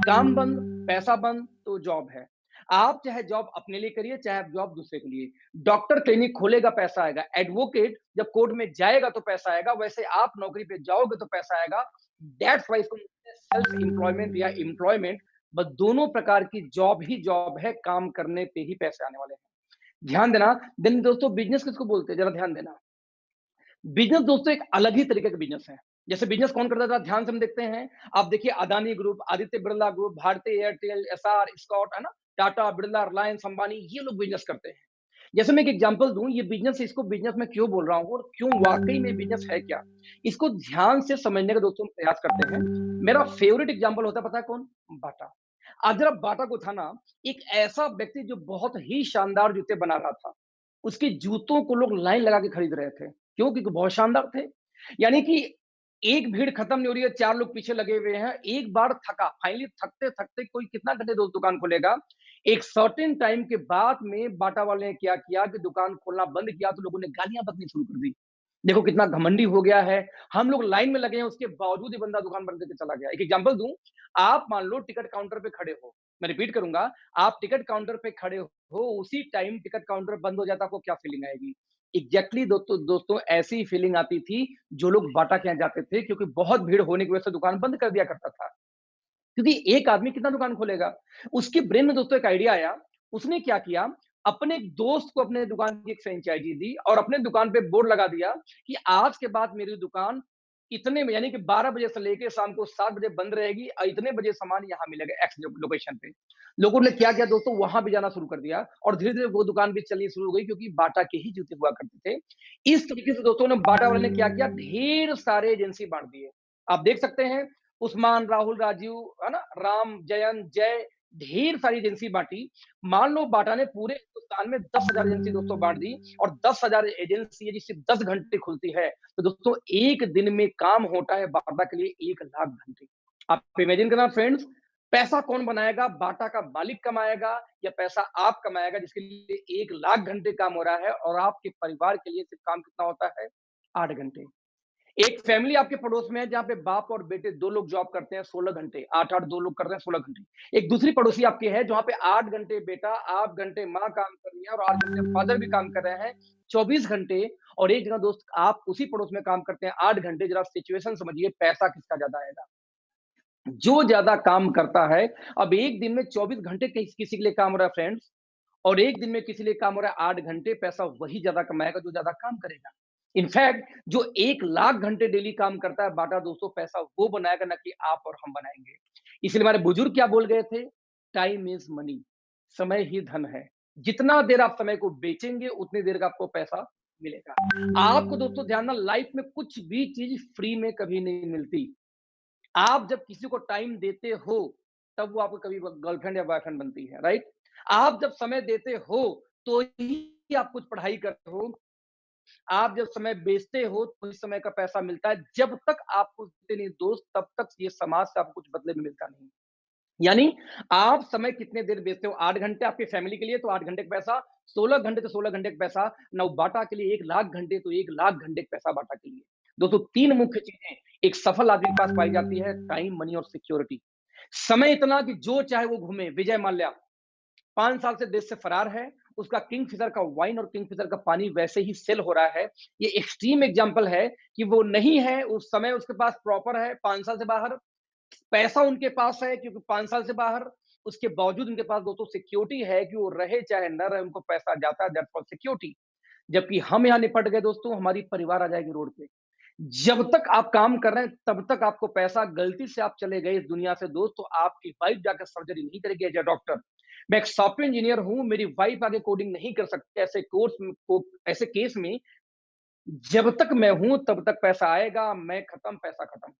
काम बंद, पैसा बंद, तो जॉब है। आप चाहे जॉब अपने लिए करिए, चाहे आप जॉब दूसरे के लिए। डॉक्टर क्लिनिक खोलेगा, पैसा आएगा। एडवोकेट जब कोर्ट में जाएगा तो पैसा आएगा, वैसे आप नौकरी पे जाओगे तो पैसा आएगा। दैट्स व्हाई इसको सेल्फ एम्प्लॉयमेंट या एम्प्लॉयमेंट, बस दोनों प्रकार की जॉब ही जॉब है, काम करने पे ही पैसे आने वाले हैं। ध्यान देना। देन दोस्तों बिजनेस किसको बोलते हैं, जरा ध्यान देना। बिजनेस दोस्तों एक अलग ही तरीके का बिजनेस है। जैसे बिजनेस कौन करता था, ध्यान से हम देखते हैं। आप देखिए Adani group, Aditya Birla group, Bharti Airtel, SR, Scott, है ना, टाटा, बिरला, रिलायंस, अंबानी, ये लोग बिजनेस करते हैं। जैसे मैं एक एग्जांपल दूं, ये बिजनेस, इसको बिजनेस में क्यों बोल रहा हूं और क्यों वाकई में बिजनेस है क्या, इसको ध्यान से समझने का दोस्तों हम प्रयास करते हैं। मेरा फेवरेट एग्जांपल होता है, पता है कौन? बाटा। आज जरा बाटा को था ना, एक ऐसा व्यक्ति जो बहुत ही शानदार जूते बना रहा था, उसके जूतों को लोग लाइन लगा के खरीद रहे थे। क्यों? क्योंकि बहुत शानदार थे। यानी कि एक भीड़ खत्म नहीं हो रही है, 4 लोग पीछे लगे हुए हैं। एक बार थका, फाइनली थकते-थकते कोई कितना घंटे दो दुकान खोलेगा? एक सर्टेन टाइम के बाद में बाटा वाले ने क्या किया कि दुकान खोलना बंद किया, तो लोगों ने गालियाँ बकनी शुरू कर दी। देखो कितना घमंडी हो गया है, हम लोग लाइन में लगे हैं, उसके बावजूद ये बंदा दुकान बंद करके चला गया। एक एग्जांपल दूँ, आप मान लो टिकट काउंटर पे खड़े हो, मैं रिपीट करूँगा, आप टिकट काउंटर पे खड़े हो, उसी टाइम टिकट काउंटर बंद हो जाता, आपको क्या फीलिंग आएगी? एग्जैक्टली दोस्तों ऐसी ही फीलिंग आती थी जो लोग बाटा के यहाँ जाते थे, क्योंकि बहुत भीड़ होने की वजह से दुकान बंद कर दिया करता था। क्योंकि एक आदमी कितना दुकान खोलेगा? उसके ब्रेन में दोस्तों एक आइडिया आया, उसने क्या किया, अपने एक दोस्त को अपने दुकान की एक फ्रेंचाइज़ी दी और अपने दुकान पे बोर्ड लगा दिया कि आज के बाद मेरी दुकान इतने में, यानी कि 12 बजे से लेके शाम को 7 बजे बंद रहेगी और इतने बजे सामान यहाँ मिलेगा एक्स लोकेशन पे। लोगों ने क्या किया दोस्तों, वहाँ भी जाना शुरू कर दिया और धीरे-धीरे वो दुकान भी चलनी शुरू हो गई, क्योंकि बाटा के ही जूते हुआ करते थे। इस तरीके से दोस्तों ने बाटा वाले ने क्या किया, ढेर सारे एजेंसी बाँट दिए। आप देख सकते हैं, उस्मान, राहुल, राजीव, है ना, राम, जयंत, जय, ढेर सारी एजेंसी बाँटी। मान लो बाटा ने पूरे हिंदुस्तान में 10,000 एजेंसी दोस्तों बाँट दी, और 10,000 एजेंसी यदि सिर्फ 10 घंटे खुलती है, तो दोस्तों एक दिन में काम होता है बाटा के लिए 1 लाख घंटे। आप इमेजिन करना फ्रेंड्स, पैसा कौन बनाएगा? बाटा का मालिक कमाएगा या पैसा आप कमाएगा, जिसके लिए 1 लाख घंटे काम हो रहा है, और आपके परिवार के लिए सिर्फ काम कितना होता है? 8 घंटे। एक फैमिली आपके पड़ोस में है जहाँ पे बाप और बेटे 2 लोग जॉब करते हैं 16 घंटे, 8-8 2 लोग करते हैं 16 घंटे। एक दूसरी पड़ोसी आपकी है जहाँ पे 8 घंटे बेटा, 8 घंटे माँ काम कर रही है और 8 घंटे फादर भी काम कर रहे हैं, 24 घंटे। और एक जगह दोस्त आप उसी पड़ोस में काम करते हैं 8 घंटे। जरा सिचुएशन समझिए, पैसा किसका ज़्यादा आएगा? जो ज़्यादा काम करता है। अब एक दिन में 24 घंटे किसी के लिए काम हो रहा है फ्रेंड्स, और एक दिन में किसी लिए काम हो रहा है 8 घंटे, पैसा वही ज़्यादा कमाएगा जो ज़्यादा काम करेगा। इनफैक्ट जो 1 लाख घंटे डेली काम करता है बाटा दोस्तों, पैसा वो बनाएगा, ना कि आप और हम बनाएँगे। इसलिए हमारे बुजुर्ग क्या बोल गए थे? टाइम इज़ मनी, समय ही धन है। जितना देर आप समय को बेचेंगे, उतनी देर का आपको पैसा मिलेगा। आपको दोस्तों ध्यान ना, लाइफ में कुछ भी चीज़ फ्री में कभी नहीं मिलती। आप जब किसी को टाइम देते हो, तब वो आपको कभी गर्लफ्रेंड या बॉयफ्रेंड बनती है, राइट? आप जब समय देते हो, तो ही आप कुछ पढ़ाई करते हो। आप जब समय बेचते हो, तो इस समय का पैसा मिलता है। जब तक आप कुछ देते नहीं दोस्त, तब तक ये समाज से आपको कुछ बदले में मिलता नहीं। यानी आप समय कितने देर बेचते हो? 8 घंटे आपकी फैमिली के लिए, तो 8 घंटे का पैसा, 16 घंटे तो 16 घंटे का पैसा। नाउ बाटा के लिए 1 लाख घंटे, तो 1 लाख घंटे का पैसा बाटा के लिए। दोस्तों 3 मुख्य चीज़ें एक सफल आदमी के पास पाई जाती है, टाइम, मनी और सिक्योरिटी। समय इतना कि जो चाहे वो घूमे। विजय माल्या 5 साल से देश से फरार है, उसका किंगफिशर का वाइन और किंगफिशर का पानी वैसे ही सेल हो रहा है। ये एक्सट्रीम एग्जांपल है कि वो नहीं है, उस समय उसके पास प्रॉपर है, 5 साल से बाहर, पैसा उनके पास है क्योंकि 5 साल से बाहर, उसके बावजूद उनके पास दोस्तों सिक्योरिटी है कि वो रहे चाहे ना रहे, उनको पैसा जाता है, दैट्स कॉल्ड सिक्योरिटी। जबकि हम यहाँ निपट गए दोस्तों, हमारी परिवार आ जाएगी रोड पे। जब तक आप काम कर रहे हैं, तब तक आपको पैसा, गलती से आप चले गए इस दुनिया से दोस्त, तो आपकी वाइफ जाकर सर्जरी नहीं करेगी एज़ अ डॉक्टर। मैं एक सॉफ्टवेयर इंजीनियर हूँ, मेरी वाइफ आगे कोडिंग नहीं कर सकती। ऐसे केस में जब तक मैं हूं तब तक पैसा आएगा, मैं खत्म पैसा खत्म।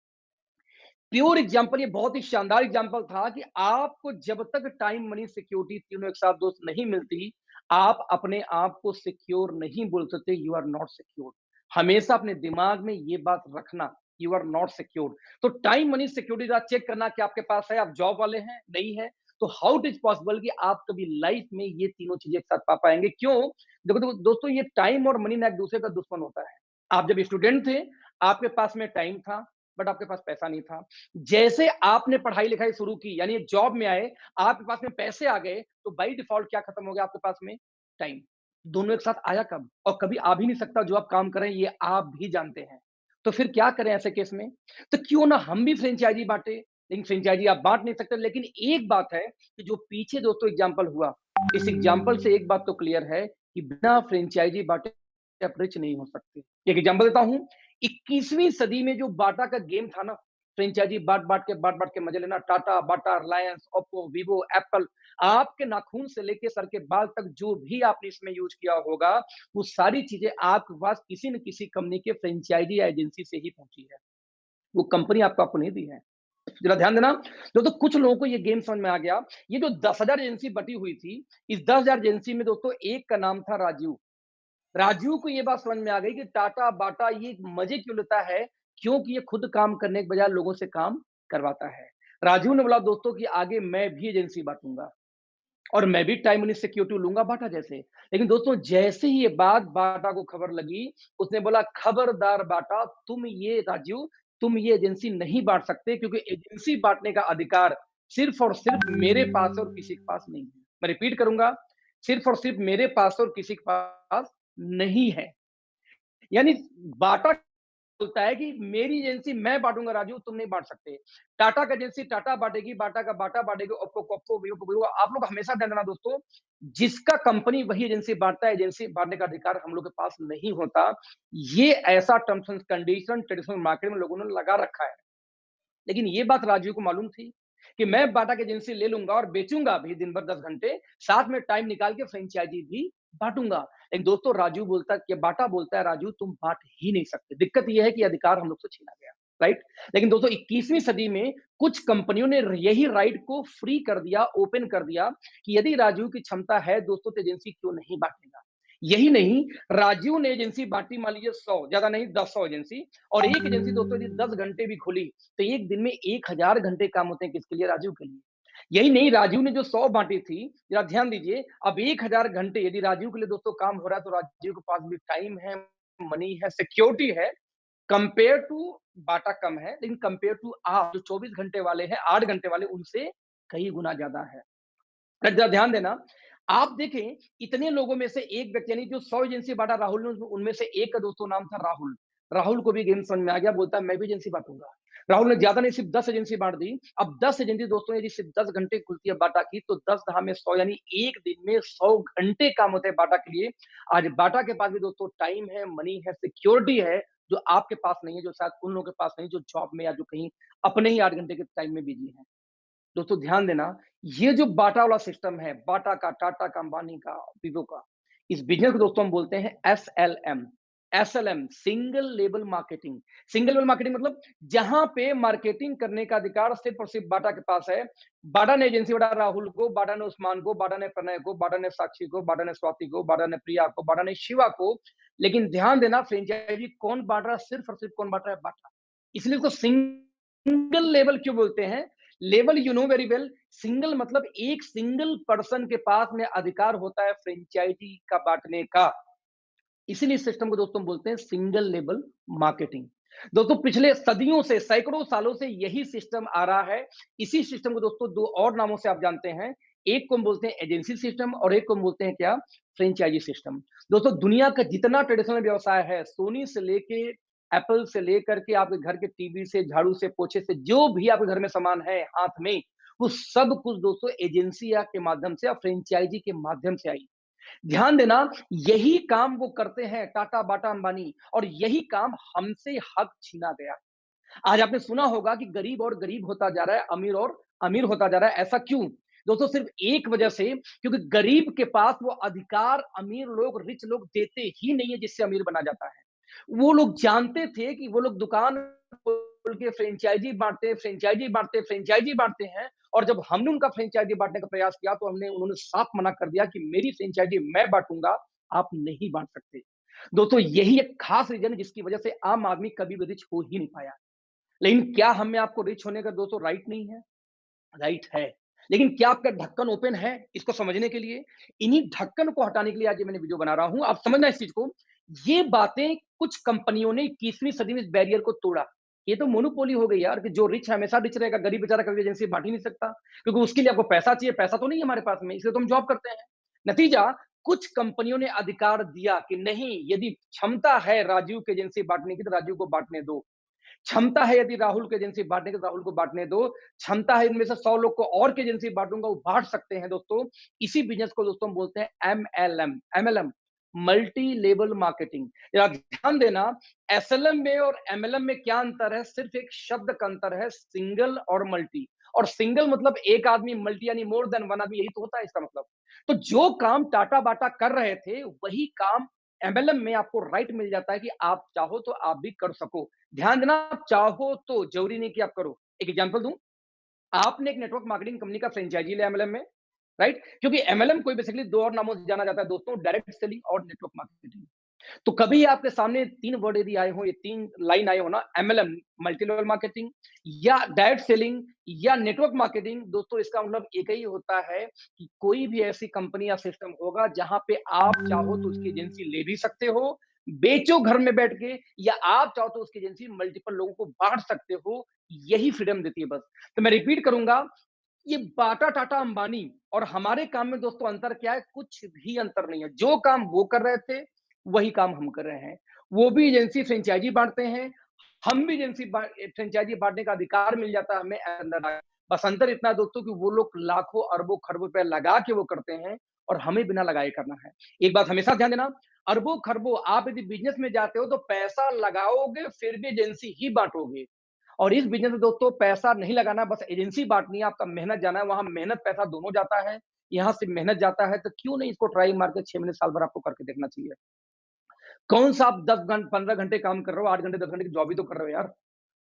प्योर एग्जांपल, ये बहुत ही शानदार एग्जांपल था कि आपको जब तक टाइम मनी सिक्योरिटी तीनों एक साथ दोस्त नहीं मिलती, आप अपने आप को सिक्योर नहीं बोल सकते। You are not secure. हमेशा अपने दिमाग में ये बात रखना, यू आर नॉट सिक्योर। तो टाइम मनी सिक्योरिटी का चेक करना कि आपके पास है, आप जॉब वाले हैं नहीं है, तो हाउ इट इज पॉसिबल कि आप कभी लाइफ में ये तीनों चीजें एक साथ पा पाएंगे? क्यों? देखो देखो दोस्तों, ये टाइम और मनी ना एक दूसरे का दुश्मन होता है। आप जब स्टूडेंट थे, आपके पास में टाइम था, बट आपके पास पैसा नहीं था। जैसे आपने पढ़ाई लिखाई शुरू की, यानी जॉब में आए, आपके पास में पैसे आ गए, तो बाई डिफॉल्ट क्या खत्म हो गया आपके पास में? टाइम। दोनों एक साथ आया कब? और कभी आ भी नहीं सकता। जो आप काम कर रहे हैं ये आप भी जानते हैं। तो फिर क्या करें ऐसे केस में? तो क्यों ना हम भी फ्रेंचाइजी बांटे। लेकिन फ्रेंचाइजी आप बांट नहीं सकते। लेकिन एक बात है कि जो पीछे दोस्तों एग्जाम्पल हुआ, इस एग्जाम्पल से एक बात तो क्लियर है कि बिना फ्रेंचाइजी बांटे आप रिच नहीं हो सकते। एक एग्जाम्पल देता हूं। 21वीं सदी में जो बाटा का गेम था ना, फ्रेंचाइजी बांट बांट के मजे लेना, टाटा, बाटा, रिलायंस, ओप्पो, वीवो, एप्पल, आपके नाखून से लेके सर के बाल तक जो भी आपने इसमें यूज किया होगा, वो सारी चीजें आपके पास किसी न किसी कंपनी के फ्रेंचाइजी या एजेंसी से ही पहुंची है। वो कंपनी आपको नहीं दी है। जरा ध्यान देना। दोस्तों कुछ लोगों को ये गेम समझ में आ गया। ये जो 10,000 एजेंसी बटी हुई थी, इस 10,000 एजेंसी में दोस्तों एक का नाम था राजीव। राजू को ये बात समझ में आ गई कि टाटा, बाटा ये मजे क्यों लेता है? क्योंकि ये खुद काम करने के बजाय लोगों से काम करवाता है। राजू ने बोला दोस्तों कि आगे मैं भी एजेंसी बांटूंगा और मैं भी टाइम मनी सिक्योरिटी लूंगा बाटा जैसे। लेकिन दोस्तों जैसे ही ये बात बाटा को खबर लगी, उसने बोला खबरदार बाटा, तुम ये एजेंसी नहीं बांट सकते, क्योंकि एजेंसी बांटने का अधिकार सिर्फ और सिर्फ मेरे पास और किसी के पास नहीं है। मैं रिपीट करूंगा, सिर्फ और सिर्फ मेरे पास और किसी के पास नहीं है। यानी बाटा बोलता है कि मेरी एजेंसी मैं बांटूंगा राजू, तुम नहीं बांट सकते। टाटा का एजेंसी टाटा बांटेगी, बाटा का बाटा बांटेगी, ओप्पो को ओप्पो, वीवो को वीवो। आप लोग हमेशा ध्यान देना दोस्तों, जिसका कंपनी वही एजेंसी बांटता है, एजेंसी बांटने का अधिकार हम लोग के पास नहीं होता। ये ऐसा terms and condition traditional market में लोगों ने लगा रखा है। लेकिन ये बात राजू को मालूम थी कि मैं बाटा की एजेंसी ले लूंगा और बेचूंगा भी दिन भर 10 घंटे, साथ में टाइम निकाल के फ्रेंचाइजी भी बांटूंगा। लेकिन दोस्तों राजू बोलता है कि बाटा बोलता है राजू तुम बांट ही नहीं सकते। दिक्कत यह है कि अधिकार हम लोग से छीना गया, राइट। लेकिन दोस्तों 21वीं सदी में कुछ कंपनियों ने यही राइट को फ्री कर दिया, ओपन कर दिया कि यदि राजू की क्षमता है दोस्तों तो एजेंसी क्यों नहीं बांटेगा। यही नहीं, राजीव ने एजेंसी बांटी, मान लीजिए 100, ज्यादा नहीं 10 एजेंसी, और एक एजेंसी दोस्तों यदि 10 घंटे भी खुली तो एक दिन में 1000 घंटे काम होते हैं किसके लिए? राजीव के लिए। यही नहीं, राजीव ने जो 100 बांटी थी, जरा ध्यान दीजिए, अब 1000 घंटे यदि राजीव के लिए दोस्तों काम हो रहा है, तो राजीव के पास भी टाइम है, मनी है, सिक्योरिटी है। कंपेयर टू बाटा कम है, लेकिन कंपेयर टू आप जो 24 घंटे वाले हैं, 8 घंटे वाले, उनसे कई गुना ज्यादा है। जरा ध्यान देना। आप देखें, इतने लोगों में से एक व्यक्ति, यानी जो 100 एजेंसी बांटा राहुल ने, उनमें से एक का दोस्तों नाम था राहुल। राहुल को भी गेम समझ में आ गया, बोलता है मैं भी एजेंसी बांटूंगा। राहुल ने ज्यादा नहीं, सिर्फ 10 एजेंसी बांट दी। अब 10 एजेंसी दोस्तों यदि सिर्फ 10 घंटे खुलती है बाटा की, तो 10 दहा में 100, यानी एक दिन में 100 घंटे काम होते हैं बाटा के लिए। आज बाटा के पास भी दोस्तों टाइम है, मनी है, सिक्योरिटी है, जो आपके पास नहीं है, जो शायद उन लोगों के पास नहीं, जो जॉब में या जो कहीं अपने ही 8 घंटे के टाइम में बिजी है। दोस्तों ध्यान देना, ये जो बाटा वाला सिस्टम है, बाटा का, टाटा का, अंबानी का, वीवो का, इस बिजनेस को दोस्तों हम बोलते हैं SLM. SLM, single label marketing. Single label marketing मतलब जहां पे मार्केटिंग करने का अधिकार सिर्फ और सिर्फ बाटा के पास है। बाटा ने एजेंसी बांटा राहुल को, बाटा ने उस्मान को, बाटा ने प्रणय को, बाटा ने साक्षी को, बाटा ने स्वाति को, बाटा ने प्रिया को, बाटा ने शिवा को। लेकिन ध्यान देना, फ्रेंचाइजी कौन बांट रहा है? सिर्फ और सिर्फ कौन बांट रहा है? बाटा। इसलिए इसको सिंगल लेवल क्यों बोलते हैं? Level you know very well. Single मतलब एक सिंगल पर्सन के पास में अधिकार होता है फ्रेंचाइजी का बांटने का। इसीलिए सिस्टम को दोस्तों बोलते हैं सिंगल लेवल मार्केटिंग। दोस्तों पिछले सदियों से, सैकड़ों सालों से यही सिस्टम आ रहा है। इसी सिस्टम को दोस्तों दो और नामों से आप जानते हैं। एक को हम बोलते हैं एजेंसी सिस्टम और एक को हम बोलते हैं क्या? Franchisee system. दोस्तों दुनिया का जितना ट्रेडिशनल व्यवसाय है, सोनी से लेके एप्पल से लेकर के आपके घर के टीवी से, झाड़ू से, पोछे से, जो भी आपके घर में सामान है हाथ में, वो सब कुछ दोस्तों एजेंसी या के माध्यम से या फ्रेंचाइजी के माध्यम से आई। ध्यान देना, यही काम वो करते हैं टाटा, बाटा, अंबानी, और यही काम हमसे हक छीना गया। आज आपने सुना होगा कि गरीब और गरीब होता जा रहा है, अमीर और अमीर होता जा रहा है। ऐसा क्यों? दोस्तों सिर्फ एक वजह से, क्योंकि गरीब के पास वो अधिकार अमीर लोग, रिच लोग देते ही नहीं है, जिससे अमीर बना जाता है। वो लोग जानते थे कि वो लोग दुकान खोल के फ्रेंचाइजी बाँटते हैं और जब हमने उनका फ्रेंचाइजी बाँटने का प्रयास किया तो उन्होंने साफ मना कर दिया कि मेरी फ्रेंचाइजी मैं बाँटूँगा, आप नहीं बाँट सकते। दोस्तों यही एक खास रीज़न है जिसकी वजह से आम आदमी कभी भी रिच हो ही नहीं पाया। लेकिन क्या हम में आपको रिच होने का दोस्तों राइट नहीं है? राइट है। लेकिन क्या आपका ढक्कन ओपन है इसको समझने के लिए? इन्हीं ढक्कन को हटाने के लिए आज ये मैंने वीडियो बना रहा हूँ। आप समझना इस चीज़ को। ये बातें कुछ कंपनियों ने 21वीं सदी में इस बैरियर को तोड़ा। ये तो मोनोपोली हो गई यार कि जो रिच है हमेशा रिच रहेगा, गरीब बेचारा कभी एजेंसी बाँट ही नहीं सकता। क्योंकि उसके लिए आपको पैसा चाहिए, पैसा तो नहीं है हमारे पास में, इसलिए तो हम जॉब करते हैं। नतीजा कुछ कंपनियों ने अधिकार दिया कि नहीं, यदि क्षमता है राजीव की एजेंसी बाँटने की तो राजीव को बाँटने दो। क्षमता है यदि राहुल की एजेंसी बाँटने की तो राहुल को बाँटने दो। क्षमता है इनमें से 100 लोग को और की एजेंसी बाँटूँगा, वो बाँट सकते हैं दोस्तों। इसी बिज़नेस को दोस्तों हम बोलते हैं MLM, MLM multi level marketing. जरा ध्यान देना, एसएलएम में और एमएलएम में क्या अंतर है? सिर्फ एक शब्द का अंतर है, सिंगल और मल्टी। और सिंगल मतलब एक आदमी, मल्टी यानी मोर देन वन आदमी, यही तो होता है इसका मतलब। तो जो काम टाटा बाटा कर रहे थे, वही काम एमएलएम में आपको राइट मिल जाता है कि आप चाहो तो आप भी कर सको। ध्यान देना, आप चाहो तो, जरूरी नहीं कि आप करो। एक एग्जांपल दूं, आपने एक नेटवर्क मार्केटिंग कंपनी का फ्रेंचाइजी लिया एमएलएम में, राइट? क्योंकि एमएलएम को बेसिकली दो और नामों से जाना जाता है दोस्तों, डायरेक्ट सेलिंग और नेटवर्क मार्केटिंग। तो कभी आपके सामने 3 वर्ड यदि आए हो, ये 3 लाइन आए हो ना, एमएलएम मल्टी लेवल मार्केटिंग या डायरेक्ट सेलिंग या नेटवर्क मार्केटिंग, दोस्तों इसका मतलब एक ही होता है कि कोई भी ऐसी कंपनी या सिस्टम होगा जहां पे आप चाहो तो उसकी एजेंसी ले भी सकते हो, बेचो घर में बैठ के, या आप चाहो तो उसकी एजेंसी मल्टीपल लोगों को बांट सकते हो। यही फ्रीडम देती है बस। तो मैं रिपीट करूंगा, ये बाटा टाटा अंबानी और हमारे काम में दोस्तों अंतर क्या है? कुछ भी अंतर नहीं है। जो काम वो कर रहे थे वही काम हम कर रहे हैं। वो भी एजेंसी फ्रेंचाइजी बांटते हैं, हम भी फ्रेंचाइजी बांटने का अधिकार मिल जाता है हमें अंदर आके। बस अंतर इतना है दोस्तों कि वो लोग लाखों अरबों खरबों रुपए लगा के वो करते हैं और हमें बिना लगाए करना है। एक बात हमेशा ध्यान देना, अरबों खरबों आप यदि बिजनेस में जाते हो तो पैसा लगाओगे फिर भी एजेंसी ही बांटोगे। और इस बिज़नेस में दोस्तों पैसा नहीं लगाना, बस एजेंसी बाँटनी है, आपका मेहनत जाना है, वहाँ मेहनत पैसा दोनों जाता है। यहाँ से मेहनत जाता है, तो क्यों नहीं इसको ट्राई मार के 6 महीने साल भर आपको करके देखना चाहिए। कौन सा आप 10 15 घंटे काम कर रहे हो, 8 घंटे 10 घंटे की जॉब ही तो कर रहे हो यार।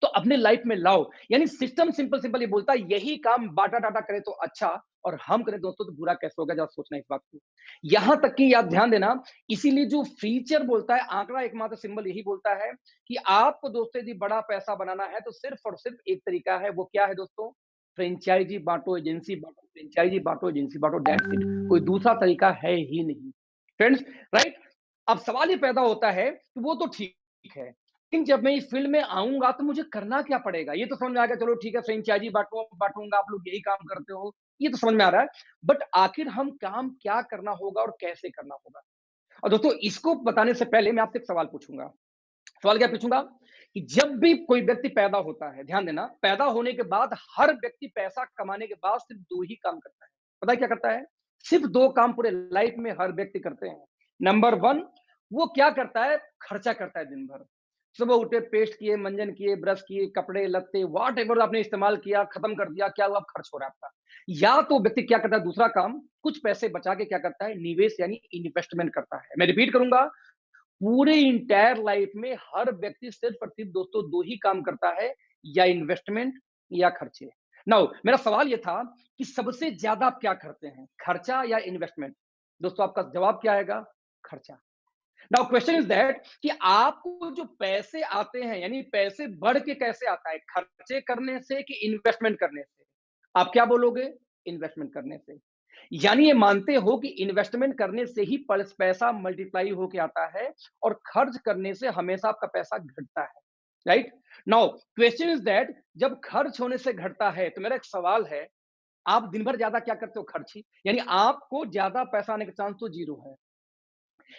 तो अपने लाइफ में लाओ। यानी सिस्टम सिंपल सिंपल ये बोलता है, यही काम बाटा टाटा करे तो अच्छा और हम करें दोस्तों तो बुरा कैसे होगा, जरा सोचना इस बात को। यहां तक कि आप ध्यान देना, इसीलिए जो फीचर बोलता है, आंकड़ा एकमात्र सिंबल यही बोलता है कि आपको दोस्तों यदि बड़ा पैसा बनाना है तो सिर्फ और सिर्फ एक तरीका है। वो क्या है दोस्तों? फ्रेंचाइजी बांटो, एजेंसी बांटो, फ्रेंचाइजी बांटो, एजेंसी बांटो, दैट्स इट। कोई दूसरा तरीका है ही नहीं फ्रेंड्स, राइट? अब सवाल ये पैदा होता है कि वो तो ठीक है, लेकिन जब मैं इस फील्ड में आऊँगा तो मुझे करना क्या पड़ेगा? ये तो समझ में आ गया, चलो ठीक है फ्रेंचाइज़ी बाँटूँगा, आप लोग यही काम करते हो, ये तो समझ में आ रहा है। बट आखिर हम काम क्या करना होगा और कैसे करना होगा? और दोस्तों इसको बताने से पहले मैं आपसे एक सवाल पूछूँगा। सवाल क्या पूछूँगा कि जब भी कोई व्यक्ति पैदा होता है, ध्यान देना, पैदा होने के बाद हर व्यक्ति पैसा कमाने के बाद सिर्फ 2 ही काम करता है। पता है क्या करता है? सिर्फ 2 काम पूरे लाइफ में हर व्यक्ति करते हैं। नंबर 1, वो क्या करता है? खर्चा करता है दिन भर। सुबह उठे, पेस्ट किए, मंजन किए, ब्रश किए, कपड़े-लत्ते व्हाटएवर आपने इस्तेमाल किया, खत्म कर दिया, क्या हुआ? खर्च हो रहा है आपका। या तो व्यक्ति क्या करता है, दूसरा काम, कुछ पैसे बचा के क्या करता है? निवेश यानी इन्वेस्टमेंट करता है। मैं रिपीट करूँगा, पूरे इंटायर लाइफ में हर व्यक्ति सिर्फ और सिर्फ दोस्तों 2 ही काम करता है, या इन्वेस्टमेंट या खर्चे। नाउ मेरा सवाल ये था कि सबसे ज्यादा आप क्या करते हैं, खर्चा या इन्वेस्टमेंट? दोस्तों आपका जवाब क्या आएगा? खर्चा। नाउ क्वेश्चन इज दैट कि आपको जो पैसे आते हैं, यानी पैसे बढ़ के कैसे आता है, खर्चे करने से कि इन्वेस्टमेंट करने से? आप क्या बोलोगे? इन्वेस्टमेंट करने से। यानी ये मानते हो कि इन्वेस्टमेंट करने से ही पैसा मल्टीप्लाई होके आता है और खर्च करने से हमेशा आपका पैसा घटता है, right? Now question is that जब खर्च होने से घटता है तो मेरा एक सवाल है, आप दिन भर ज्यादा क्या करते हो? खर्च ही, यानी आपको ज्यादा पैसा आने का चांस तो जीरो है।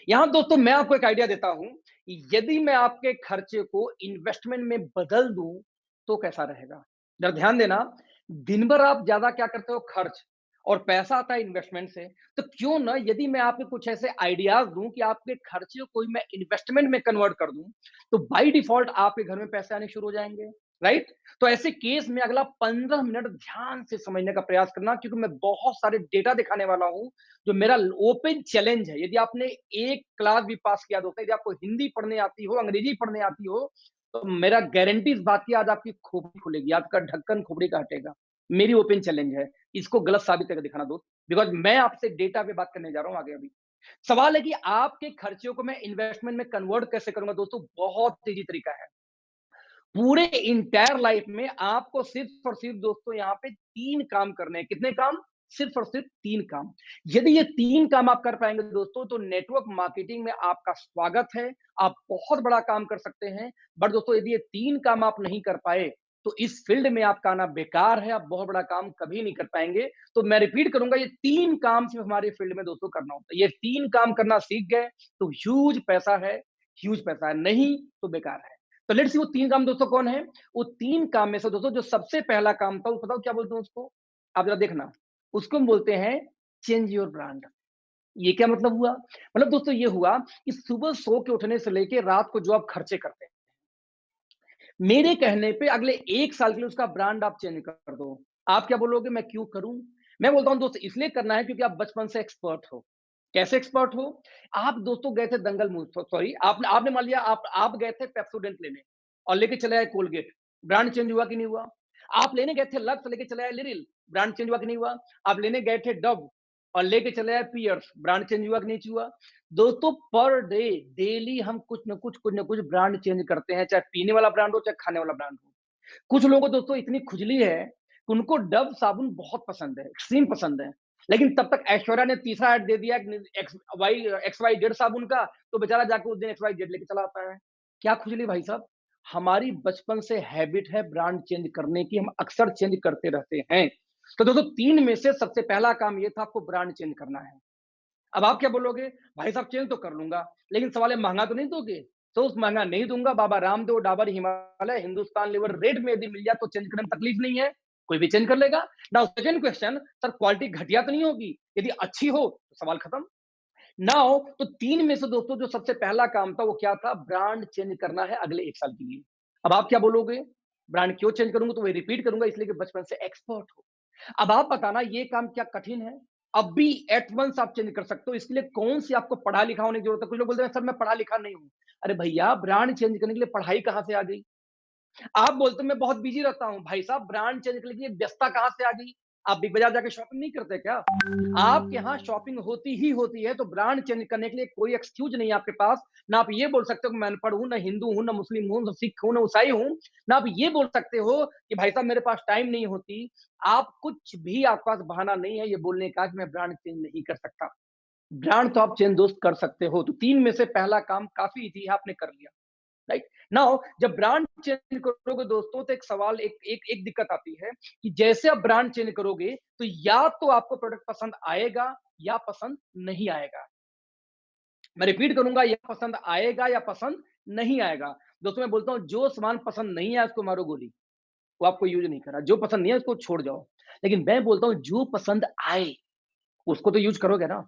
यहां दोस्तों मैं आपको एक आइडिया देता हूं, यदि मैं आपके खर्चे को इन्वेस्टमेंट में बदल दूं तो कैसा रहेगा? जरा ध्यान देना, दिन भर आप ज्यादा क्या करते हो? खर्च, और पैसा आता है इन्वेस्टमेंट से। तो क्यों ना यदि मैं आपको कुछ ऐसे आइडियाज दूं कि आपके खर्चे को मैं इन्वेस्टमेंट में कन्वर्ट कर दूं, तो बाय डिफॉल्ट आपके घर में पैसे आने शुरू हो जाएंगे। राइट? तो ऐसे केस में अगला 15 मिनट ध्यान से समझने का प्रयास करना, क्योंकि मैं बहुत सारे डेटा दिखाने वाला हूँ, जो मेरा ओपन चैलेंज है। यदि आपने एक क्लास भी पास किया दोस्तों, यदि आपको हिंदी पढ़ने आती हो, अंग्रेजी पढ़ने आती हो, तो मेरा गारंटी इस बात की, आज आपकी खोपड़ी खुलेगी, आपका ढक्कन खोपड़ी का हटेगा। मेरी ओपन चैलेंज है, इसको गलत साबित करके दिखाना दोस्त, बिकॉज़ मैं आपसे डेटा पे बात करने जा रहा हूँ आगे अभी। सवाल है कि आपके खर्चों को मैं इन्वेस्टमेंट में कन्वर्ट कैसे करूँगा दोस्तों? बहुत ईज़ी तरीका है। पूरे इंटायर लाइफ में आपको सिर्फ और सिर्फ दोस्तों यहाँ पे 3 काम करने हैं। कितने काम? सिर्फ और सिर्फ 3 काम। यदि ये 3 काम आप कर पाएँगे दोस्तों, तो नेटवर्क मार्केटिंग में आपका स्वागत है। आप बहुत बड़ा काम कर सकते हैं। बट दोस्तों, यदि ये 3 काम आप नहीं कर पाए, तो इस फील्ड में आपका आना बेकार है। आप बहुत बड़ा काम कभी नहीं कर पाएँगे। तो मैं रिपीट करूँगा, ये 3 काम सिर्फ हमारे फील्ड में दोस्तों करना होता है। ये 3 काम करना सीख गए, तो ह्यूज पैसा है, नहीं तो बेकार है। तो लेट्स सी वो 3 काम दोस्तों कौन है? वो 3 काम में से दोस्तों जो सबसे पहला काम था, वो पता हो क्या बोलते हैं उसको? आप ज़रा देखना। उसको हम बोलते हैं चेंज योर ब्रांड। ये क्या मतलब हुआ? मतलब दोस्तों ये हुआ कि सुबह सो के उठने से लेके रात को जो आप खर्चे करते हैं, मेरे कहने पे अगले 1 साल के लिए उसका ब्रांड आप चेंज कर दो। आप क्या बोलोगे, मैं क्यों करूँ? मैं बोलता हूँ दोस्त, इसलिए करना है क्योंकि आप बचपन से एक्सपर्ट हो। कैसे एक्सपर्ट हो? आप दोस्तों गए थे दंगल मूवी, सॉरी, आपने आपने मान लिया आप गए थे पेप्सोडेंट लेने और लेके चले आए कोलगेट, ब्रांड चेंज हुआ कि नहीं हुआ? आप लेने गए थे लक्स, लेके चले आए लिरिल, ब्रांड चेंज हुआ कि नहीं हुआ? आप लेने गए थे डव और लेके चले आए पियर्स, ब्रांड चेंज हुआ कि नहीं हुआ? दोस्तों पर डे, डेली हम कुछ न कुछ ब्रांड चेंज करते हैं, चाहे पीने वाला ब्रांड हो, चाहे खाने वाला ब्रांड हो। कुछ लोगों को दोस्तों इतनी खुजली है कि उनको डव साबुन बहुत पसंद है, एक्सट्रीम पसंद है। लेकिन तब तक ऐश्वर्या ने तीसरा ऐड दे दिया एक्स वाई जेड साबुन का, तो बेचारा जाके उस दिन एक्स वाई जेड लेके चला आता है। क्या खुजली भाई साहब? हमारी बचपन से हैबिट है ब्रांड चेंज करने की, हम अक्सर चेंज करते रहते हैं। तो दोस्तों 3 में से सबसे पहला काम ये था, आपको ब्रांड चेंज करना है। अब आप क्या बोलोगे? भाई साहब चेंज तो कर लूँगा, लेकिन सवाल है महँगा तो नहीं दोगे? तो उस महँगा नहीं दूँगा, बाबा रामदेव, डाबर हिमालय, हिंदुस्तान लीवर रेट में यदि मिल जाए तो चेंज करने में तकलीफ नहीं है, कोई भी चेंज कर लेगा। Now second question, sir quality घटिया तो नहीं होगी? यदि अच्छी हो तो सवाल खत्म। नाउ तो 3 में से दोस्तों जो सबसे पहला काम था वो क्या था? ब्रांड चेंज करना है अगले 1 साल के लिए। अब आप क्या बोलोगे? ब्रांड क्यों चेंज करूँगा? तो वही रिपीट करूँगा, इसलिए कि बचपन से एक्सपर्ट हो। अब आप बताना ये काम क्या कठिन है? अभी एट वन्स आप चेंज कर सकते हो, इसके लिए कौन-सी आपको पढ़ा-लिखा होने की जरूरत है? कुछ लोग बोलते हैं सर मैं पढ़ा-लिखा नहीं हूँ। अरे भैया, ब्रांड चेंज करने के लिए पढ़ाई कहाँ से आ गई? आप बोलते हो मैं बहुत बिज़ी रहता हूँ। भाई साहब ब्रांड चेंज करने के लिए व्यस्तता कहाँ से आ गई? आप बिग बाज़ार जाके शॉपिंग नहीं करते क्या? आपके यहाँ शॉपिंग होती ही होती है, तो ब्रांड चेंज करने के लिए कोई एक्सक्यूज़ नहीं है आपके पास। ना आप ये बोल सकते हो कि मैं अनपढ़ हूँ, ना हिंदू हूँ, ना मुस्लिम हूँ, ना सिख हूँ, ना ईसाई हूँ। ना आप ये बोल सकते हो कि भाई साहब मेरे पास टाइम नहीं होती। आप कुछ भी, आपके पास बहाना नहीं है ये बोलने का कि मैं ब्रांड चेंज नहीं कर सकता। ब्रांड तो आप चेंज दोस्त कर सकते हो। तो 3 में से पहला काम काफ़ी ईज़ी है, आपने कर लिया। राइट? नाउ जब ब्रांड चेंज करोगे दोस्तों, तो एक सवाल, एक एक एक दिक्कत आती है कि जैसे आप ब्रांड चेंज करोगे, तो या तो आपको प्रोडक्ट पसंद आएगा या पसंद नहीं आएगा। मैं रिपीट करूँगा, या पसंद आएगा या पसंद नहीं आएगा। दोस्तों मैं बोलता हूँ जो सामान पसंद नहीं है उसको मारो गोली, वो आपको यूज़ नहीं कर रहा। जो पसंद नहीं है उसको छोड़ जाओ। लेकिन मैं बोलता हूँ जो पसंद आए, उसको तो यूज़ करोगे ना।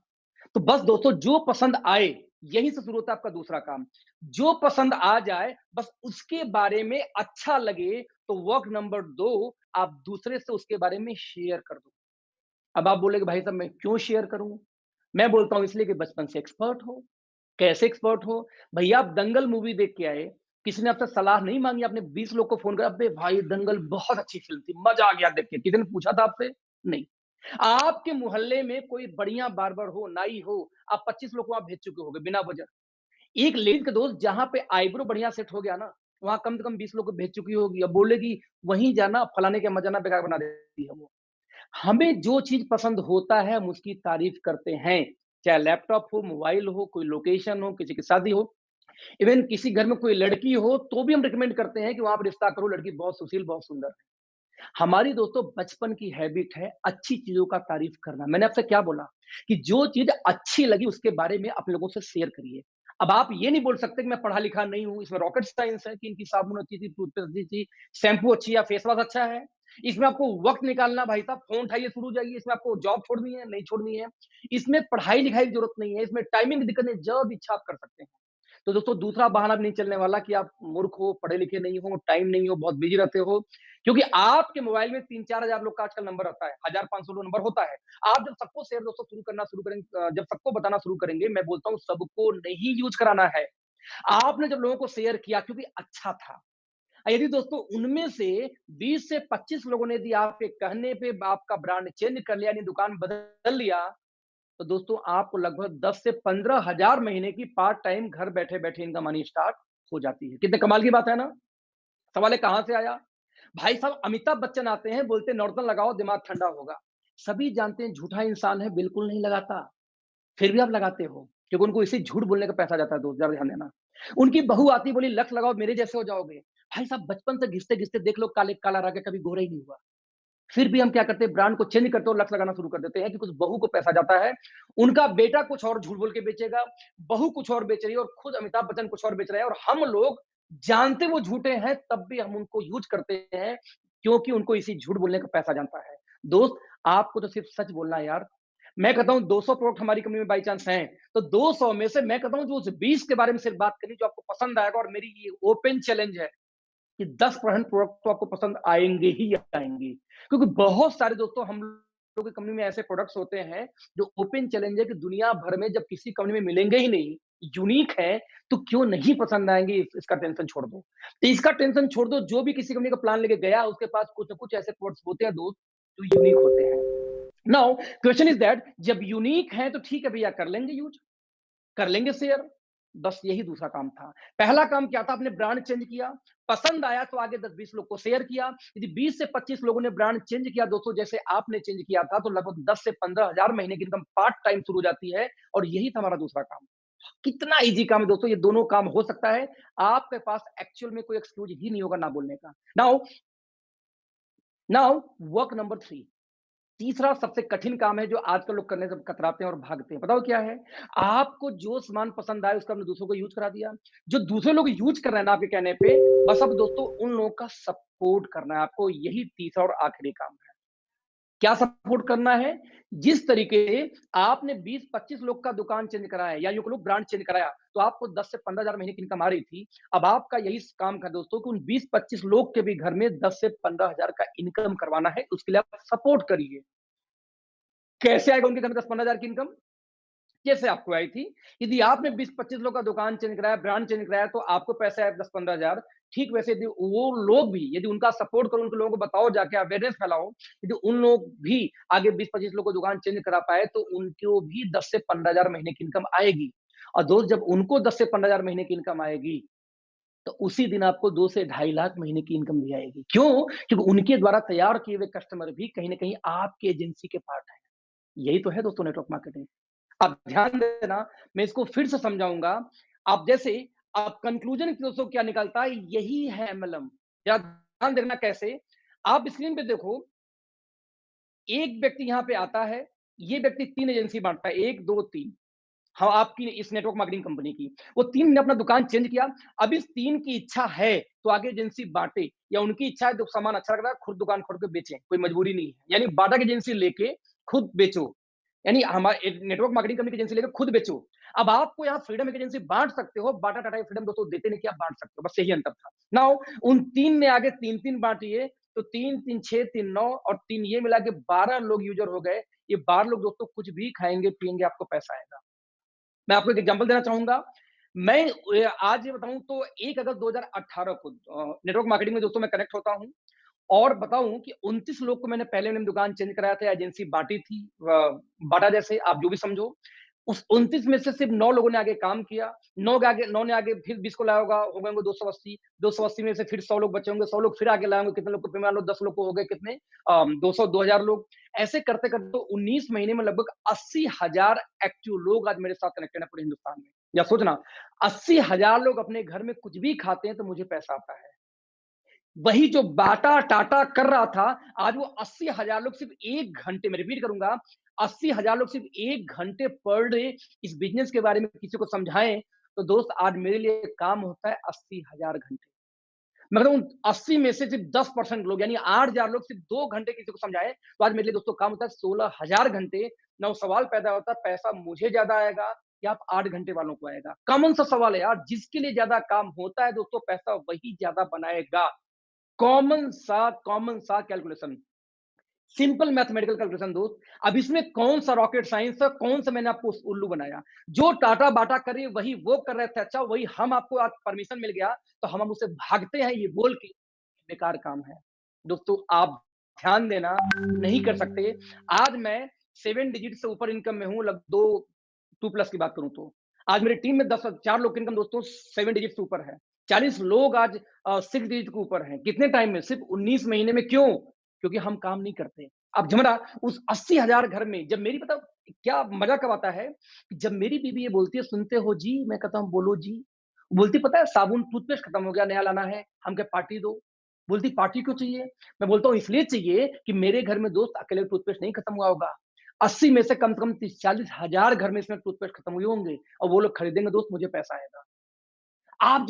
तो बस दोस्तों जो पसंद आए, यहीं से शुरू होता है आपका दूसरा काम। जो पसंद आ जाए, बस उसके बारे में अच्छा लगे, तो वर्क नंबर 2, आप दूसरे से उसके बारे में शेयर कर दो। अब आप बोलोगे भाई साहब मैं क्यों शेयर करूँ? मैं बोलता हूँ इसलिए कि बचपन से एक्सपर्ट हो। कैसे एक्सपर्ट हो? भैया आप दंगल मूवी देख के आए, किसी ने आपसे सलाह नहीं माँगी, आपने 20 लोग को फ़ोन करा, "अबे भाई दंगल बहुत अच्छी फ़िल्म थी, मज़ा आ गया देख के।" किसी ने पूछा था आपसे? नहीं। आपके मोहल्ले में कोई बढ़िया बार्बर हो, नाई हो, आप 25 लोग को वहाँ भेज चुके होगे बिना वजह। एक लेडीज़ का दोस्त जहाँ पे आईब्रो बढ़िया सेट हो गया ना, वहाँ कम से कम 20 लोग को भेज चुकी होगी। अब बोलेगी वहीं जाना, फलाने के यहाँ मत जाना, बेकार बना देती है वो। हमें जो चीज़ पसंद होता है, हम उसकी तारीफ़ करते हैं। चाहे लैपटॉप हो, मोबाइल हो, कोई लोकेशन हो, किसी की शादी हो, इवन किसी घर में कोई लड़की हो, तो भी हम रिकमेंड करते हैं कि वहाँ पे रिश्ता करो, लड़की बहुत सुशील, बहुत सुंदर है। हमारी दोस्तों बचपन की हैबिट है अच्छी चीज़ों का तारीफ़ करना। मैंने आपसे क्या बोला कि जो चीज़ अच्छी लगी उसके बारे में अपने लोगों से शेयर करिए। अब आप ये नहीं बोल सकते कि मैं पढ़ा-लिखा नहीं हूँ, इसमें रॉकेट साइंस है कि इनकी साबुन अच्छी थी, टूथपेस्ट अच्छी थी, शैम्पू अच्छी है, फेस वॉश अच्छा है। इसमें आपको वक़्त निकालना भाई साहब, फ़ोन उठाइए, शुरू जाइए, इसमें आपको जॉब छोड़नी है, नहीं छोड़नी है। इसमें पढ़ाई-लिखाई की ज़रूरत नहीं है, इसमें टाइमिंग की दिक्कत नहीं है, जब इच्छा आप कर सकते हैं। तो दोस्तों दूसरा बहाना भी नहीं चलने वाला कि आप मूर्ख हो, पढ़े लिखे नहीं हो, टाइम नहीं हो, बहुत बिजी रहते हो, क्योंकि आपके मोबाइल में 3-4 हजार लोग का आजकल नंबर रहता है, 1500 लोग नंबर होता है। आप जब सबको शेयर दोस्तों शुरू करना शुरू करेंगे, जब सबको बताना शुरू करेंगे, मैं बोलता हूँ सबको नहीं यूज कराना है। आपने जब लोगों को शेयर किया क्योंकि अच्छा था, यदि दोस्तों उनमें से 20 से 25 लोगों ने यदि आपके कहने पे आपका ब्रांड चेंज कर लिया, यानी दुकान बदल लिया, तो दोस्तों आपको लगभग 10 से 15 हजार महीने की पार्ट टाइम घर बैठे-बैठे इनकम आनी स्टार्ट हो जाती है। कितने कमाल की बात है ना? सवाल है कहाँ से आया? भाई साहब अमिताभ बच्चन आते हैं, बोलते हैं नॉर्टन लगाओ दिमाग ठंडा होगा। सभी जानते हैं झूठा इंसान है, बिल्कुल नहीं लगाता। फिर भी आप लगाते हो, क्योंकि उनको इसी झूठ बोलने का पैसा जाता है दोस्त, ज़रा ध्यान देना। उनकी बहू आती बोली लक्ष्य लगाओ मेरे जैसे हो जाओगे। भाई साहब बचपन से घिसते-घिसते देख लो काले काला रह के कभी गोरा ही नहीं हुआ। फिर भी हम क्या करते हैं ब्रांड को चेंज करते हैं और लक्ष्य लगाना शुरू कर देते हैं कि कुछ बहू को पैसा जाता है। उनका बेटा कुछ और झूठ बोल के बेचेगा, बहू कुछ और बेच रही है और खुद अमिताभ बच्चन कुछ और बेच रहे हैं और हम लोग जानते वो झूठे हैं तब भी हम उनको यूज़ करते हैं, क्योंकि उनको इसी झूठ बोलने का पैसा जानता है। दोस्त आपको तो सिर्फ सच बोलना है यार। मैं कहता हूँ 200 प्रोडक्ट हमारी कंपनी में बाय चांस हैं, तो 200 में से मैं कहता हूँ जो उस 20 के बारे में सिर्फ बात करनी जो आपको पसंद आएगा और मेरी ये ओपन चैलेंज है कि 10% प्रोडक्ट तो आपको पसंद आएँगे ही आएँगे। क्योंकि बहुत सारे दोस्तों हम लोगों की कंपनी में ऐसे प्रोडक्ट्स होते हैं, जो ओपन चैलेंज है कि दुनिया भर में जब किसी कंपनी में मिलेंगे ही नहीं, यूनिक है, तो क्यों नहीं पसंद आएँगे इसका टेंशन छोड़ दो। तो इसका टेंशन छोड़ दो, जो भी किसी कंपनी का प्लान लेके गया, उसके पास कुछ न कुछ ऐसे प्रोडक्ट्स होते हैं दोस्त, जो यूनिक होते हैं। नाउ क्वेश्चन इज़ दैट जब यूनिक है तो ठीक है भैया कर लेंगे यूज़, कर लेंगे शेयर, बस यही दूसरा काम था। पहला काम क्या था आपने ब्रांड चेंज किया, पसंद आया तो आगे 10-20 लोग को शेयर किया। यदि 20 से 25 लोगों ने ब्रांड चेंज किया दोस्तों जैसे आपने चेंज किया था तो लगभग 10 से 15 हज़ार महीने की इनकम पार्ट टाइम शुरू हो जाती है और यही था हमारा दूसरा काम। कितना ईज़ी काम है दोस्तों ये दोनों काम हो सकता है। आपके पास एक्चुअल में कोई एक्सक्यूज़ ही नहीं होगा ना बोलने का। नाउ नाउ वर्क नंबर 3 तीसरा सबसे कठिन काम है जो आजकल लोग करने से कतराते हैं और भागते हैं। बताओ क्या है? आपको जो सामान पसंद आए उसका आपने दूसरों को यूज़ करा दिया। जो दूसरे लोग यूज़ कर रहे हैं ना आपके कहने पे, बस अब दोस्तों उन लोगों का सपोर्ट करना है आपको। यही तीसरा और आखिरी काम है। क्या सपोर्ट करना है? जिस तरीके आपने 20-25 लोग का दुकान चेंज कराया या यूँ कह लो ब्रांड चेंज कराया, तो आपको 10 से 15 हज़ार महीने की इनकम आ रही थी। अब आपका यही काम था दोस्तों कि उन 20-25 लोग के भी घर में 10 से 15 हज़ार का इनकम करवाना है, उसके लिए आप सपोर्ट करिए। कैसे आएगा उनके घर में 10-15 हज़ार की इनकम? कैसे आपको आई थी? यदि आपने 20-25 लोग का दुकान चेंज कराया, ब्रांड चेंज कराया, तो आपको पैसे आए 10-15 हज़ार। ठीक वैसे यदि वो लोग भी यदि उनका सपोर्ट करो, उन लोगों को बताओ जाके अवेयरनेस फैलाओ, यदि उन लोग भी आगे 20-25 लोग को दुकान चेंज करा पाए, तो उनको भी 10 से 15 हज़ार महीने की इनकम आएगी। और दोस्त जब उनको 10 से 15 हज़ार महीने की इनकम आएगी, तो उसी दिन आपको 2 से ढाई लाख महीने की इनकम भी आएगी। क्यों? क्योंकि उनके द्वारा तैयार किए हुए कस्टमर भी कहीं न कहीं आपकी एजेंसी के पार्ट हैं। यही तो है दोस्तों नेटवर्क मार्केटिंग। आप ध्यान देना, मैं इसको फिर से समझाऊँगा। आप जैसे अब कंक्लूजन दोस्तों क्या निकलता है, यही है एमएलएम। ज़रा ध्यान देना कैसे? आप स्क्रीन पे देखो, एक व्यक्ति यहाँ पे आता है, ये व्यक्ति 3 एजेंसी बाँटता है, 1, 2, 3। हाँ, आपकी इस नेटवर्क मार्केटिंग कंपनी की। वो 3 ने अपना दुकान चेंज किया। अब इस 3 की इच्छा है, तो आगे एजेंसी बाँटे या उनकी इच्छा है, जो सामान अच्छा लग रहा है, खुद दुकान खोल के बेचें, कोई मजबूरी नहीं है। यानी बाटा की एजेंसी लेके खुद बेचो। यानी हमारे नेटवर्क मार्केटिंग कंपनी की एजेंसी लेकर खुद बेचो। अब आपको यहाँ फ्रीडम एक एजेंसी बाँट सकते हो, बाटा टाटा ये फ्रीडम दोस्तों देते नहीं कि आप बाँट सकते हो, बस यही अंतर था। नाउ उन 3 ने आगे 3-3 बाँटिए, तो 3, 3, 6, 3, 9 और 3 ये मिला के 12 लोग यूज़र हो गए। ये 12 लोग दोस्तों कुछ भी खाएँगे, पिएँगे, आपको पैसा आएगा। मैं आपको एक एग्जांपल देना चाहूँगा। मैं आज ये बताऊँ तो 1 अगस्त 2018 को नेटवर्क मार्केटिंग में दोस्तों मैं कनेक्ट होता हूँ और बताऊँ कि 29 लोग को मैंने पहले मैंने दुकान चेंज कराया था, एजेंसी बाँटी थी बाटा जैसे आप जो भी समझो। उस 29 में से सिर्फ 9 लोगों ने आगे काम किया, 9 ने आगे फिर 20 को लाया होगा, हो गए होंगे 280, 280 में से फिर 100 लोग बचे होंगे, 100 लोग फिर आगे लाए होंगे, कितने लोग को मान लो 10 लोग को हो गए कितने 200 2000 लोग। ऐसे करते-करते तो 19 महीने में लगभग 80,000 एक्टिव लोग आज मेरे साथ कनेक्टेड हैं पूरे हिंदुस्तान में। या सोचना 80,000 लोग अपने घर में कुछ भी खाते हैं तो मुझे पैसा आता है। वही जो बाटा, टाटा कर रहा था, आज वो 80,000 लोग सिर्फ़ 1 घंटे में रिपीट करूँगा, 80,000 लोग सिर्फ़ 1 घंटे पर डे इस बिज़नेस के बारे में किसी को समझाएँ, तो दोस्त आज मेरे लिए काम होता है 80,000 घंटे। मैं कहता हूँ 80 में से सिर्फ़ 10% लोग यानी 8,000 लोग सिर्फ़ 2 घंटे किसी को समझाएँ, तो आज मेरे लिए दोस्तों काम होता है 16,000 घंटे। ना वो सवाल पैदा होता है पैसा मुझे ज़्यादा आएगा या आप 8 घंटे वालों को आएगा? कॉमन सा सवाल है यार, जिसके लिए ज्यादा काम होता है दोस्तों, पैसा वही ज्यादा बनाएगा। कॉमन सा कैलकुलेशन, सिंपल मैथमेटिकल कैलकुलेशन दोस्त। अब इसमें कौन सा रॉकेट साइंस है, कौन सा मैंने आपको उल्लू बनाया? जो टाटा बाटा करे वही वो कर रहे थे, अच्छा वही हम आपको आज परमिशन मिल गया तो हम उससे भागते हैं ये बोल के बेकार काम है। दोस्तों आप ध्यान देना, नहीं कर सकते। आज मैं 7 डिजिट से ऊपर इनकम में हूँ, लग दो 2 प्लस की बात करूं तो आज मेरी टीम में 10 4 लोग की इनकम दोस्तों 7 डिजिट से ऊपर है। 40 लोग आज 6 डिजिट के ऊपर हैं। कितने टाइम में? सिर्फ 19 महीने में। क्यों? क्योंकि हम काम नहीं करते। अब जमरा उस 80,000 घर में जब मेरी, पता क्या मजा कब आता है, जब मेरी बीवी ये बोलती है सुनते हो जी, मैं कहता हूँ बोलो जी। बोलती पता है साबुन टूथपेस्ट खत्म हो गया, नया लाना है, हम क्या पार्टी दो। बोलती पार्टी क्यों चाहिए? मैं बोलता हूँ इसलिए चाहिए कि मेरे घर में दोस्त अकेले टूथपेस्ट नहीं खत्म हुआ होगा। 80 में से कम 30-40,000 घर में इसमें टूथपेस्ट खत्म हुए होंगे और वो लोग खरीदेंगे दोस्त, मुझे पैसा आएगा। आप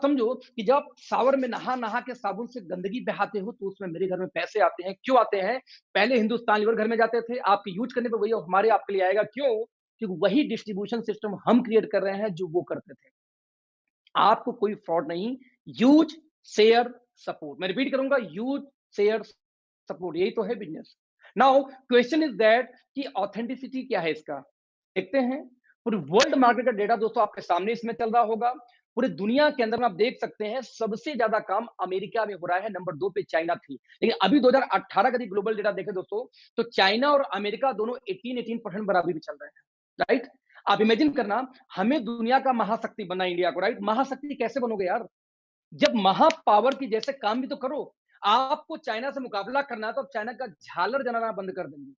समझो कि जब आप शावर में नहा नहा के साबुन से गंदगी बहाते हो तो उसमें मेरे घर में पैसे आते हैं। क्यों आते हैं? पहले हिंदुस्तान लीवर घर में जाते थे, आपके यूज करने पे वही हमारे आपके लिए आएगा। क्यों? क्योंकि वही डिस्ट्रीब्यूशन सिस्टम हम क्रिएट कर रहे हैं जो वो करते थे। आपको कोई फ्रॉड नहीं। Use, share, support. मैं रिपीट करूंगा, यूज, शेयर, सपोर्ट, यही तो है business. Now question is that कि ऑथेंटिसिटी क्या है इसका। देखते हैं। पूरे वर्ल्ड मार्केट का डेटा दोस्तों आपके सामने इसमें चल रहा होगा। पूरी दुनिया के अंदर में आप देख सकते हैं सबसे ज्यादा काम अमेरिका में हो रहा है, नंबर 2 पे चाइना थी। लेकिन अभी 2018 का ग्लोबल डेटा देखें दोस्तों, तो चाइना और अमेरिका दोनों 18% बराबरी में चल रहे हैं। राइट? आप इमेजिन करना, हमें दुनिया का महाशक्ति बनना, इंडिया को। राइट? महाशक्ति कैसे बनोगे यार? जब महापावर की जैसे काम भी तो करो। आपको चाइना से मुकाबला करना है तो आप चाइना का झालर जलाना बंद कर देंगे,